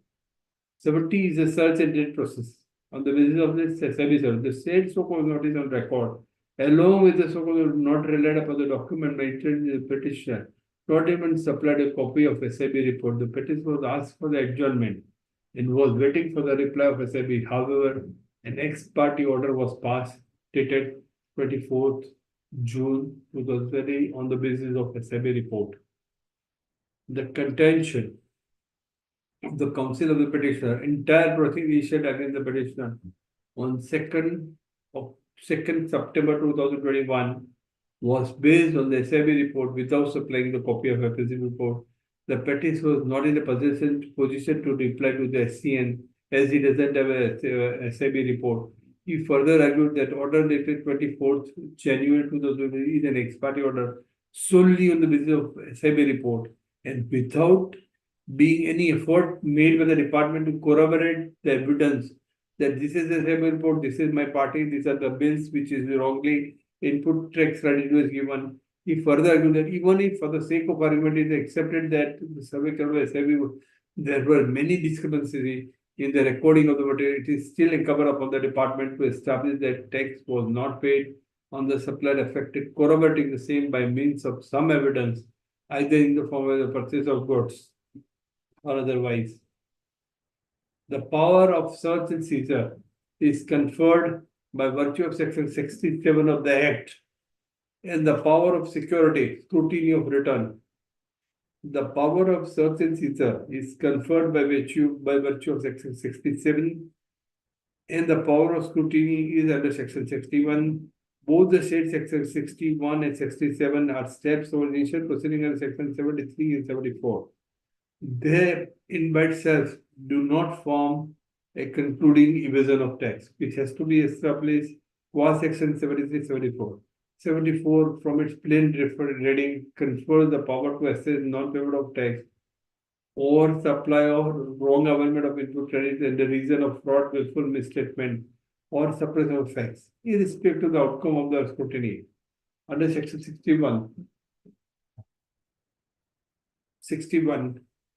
70 is a search and date process. On the basis of this SIB service, the said so-called notice on record, along with the so-called not relied upon the document mentioned in the petition, not even supplied a copy of SIB report. The petitioner was asked for the adjournment and was waiting for the reply of SIB. However, an ex-party order was passed dated 24th June 2020 on the basis of SIB report. The contention of the counsel of the petitioner, entire proceeding issued against the petitioner on 2nd 2nd September 2021 was based on the SIB report without supplying the copy of FSC report. The petition was not in a position to reply to the SCN as he doesn't have a SIB report. He further argued that order dated 24th January 2020 is an ex parte order solely on the basis of SIB report and without being any effort made by the department to corroborate the evidence that this is the SIB report, this is my party, these are the bills which is wrongly input tax credit was given. He further argued that even if for the sake of argument it is accepted that the survey of SIB, there were many discrepancies in the recording of the material, it is still incumbent upon the department to establish that tax was not paid on the supplier affected, corroborating the same by means of some evidence, either in the form of the purchase of goods or otherwise. The power of search and seizure is conferred by virtue of section 67 of the Act, and the power of security, scrutiny of return. The power of search and seizure is conferred by virtue of section 67, and the power of scrutiny is under section 61. Both the state section 61 and 67 are steps of initial proceeding under section 73 and 74. They in by itself do not form a concluding evasion of tax, which has to be established qua section 73, 74. 74 from its plain reading confers the power to assess non-payment of tax or supply or wrong availment of input credit and the reason of fraud, willful misstatement or suppression of facts, irrespective of the outcome of the scrutiny. Under section 61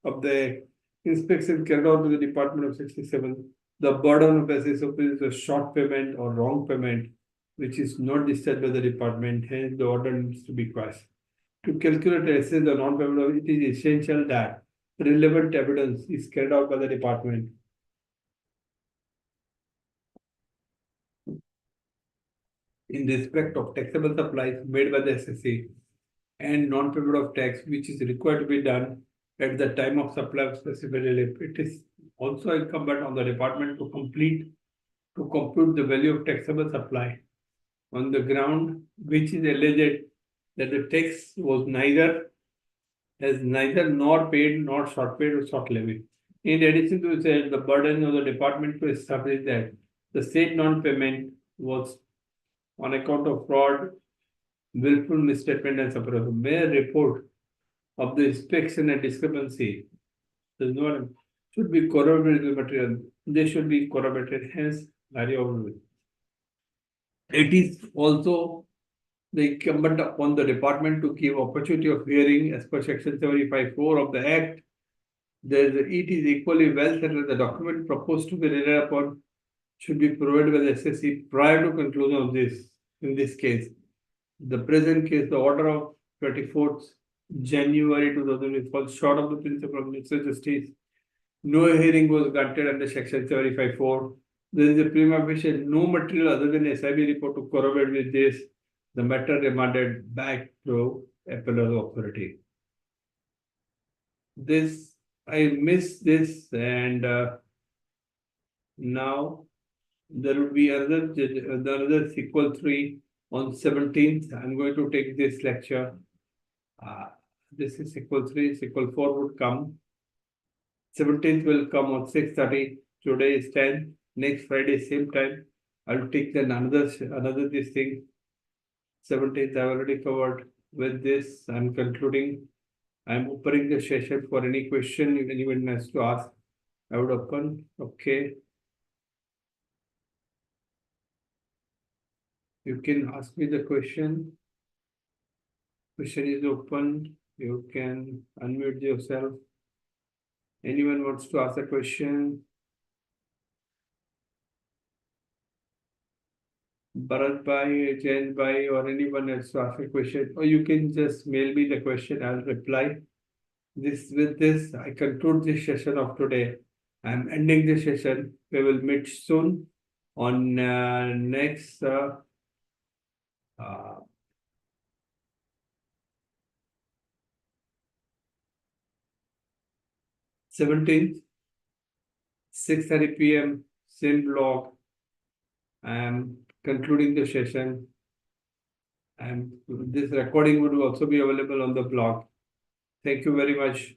of the inspection carried out by the Department of 67, the burden of SSOP is a short payment or wrong payment, which is not discharged by the department, hence the order needs to be quashed. To calculate and assess the non-payment, it is essential that relevant evidence is carried out by the department. In respect of taxable supplies made by the SSC and non-payment of tax, which is required to be done at the time of supply of specified relief, it is also incumbent on the department to compute the value of taxable supply on the ground which is alleged that the tax was neither nor paid nor short paid or short levy. In addition to this, the burden of the department to establish that the said non-payment was on account of fraud, willful misstatement and suppression. Mere report of the inspection and discrepancy should be corroborated with material. They should be corroborated, hence very obvious. It is also the incumbent upon the department to give opportunity of hearing as per section 75(4) of the Act. It is equally well that the document proposed to be relied upon should be provided by the SSC prior to conclusion of this. In this case, the present case, the order of 24th January 2020 falls short of the principle of Minister Justice. No hearing was granted under section 75(4). There is a prima facie no material other than SIB report to corroborate with this. The matter remanded back to appellate authority. This I missed this, and now there will be another sequel 3 on 17th. I'm going to take this lecture. This is sequel 3. Sequel 4 would come. 17th will come on 6:30. Today is 10. Next Friday, same time. I'll take then another this thing. 17th I've already covered. With this, I'm concluding. I'm opening the session for any question if anyone has to ask. I would open. Okay. You can ask me the question. Question is open. You can unmute yourself. Anyone wants to ask a question? Bharat Bhai, Jain Bhai, or anyone else to ask a question, or you can just mail me the question. I'll reply. With this, I conclude this session of today. I'm ending this session. We will meet soon on next 17th, 6:30 p.m. same blog. concluding the session. And this recording would also be available on the blog. Thank you very much.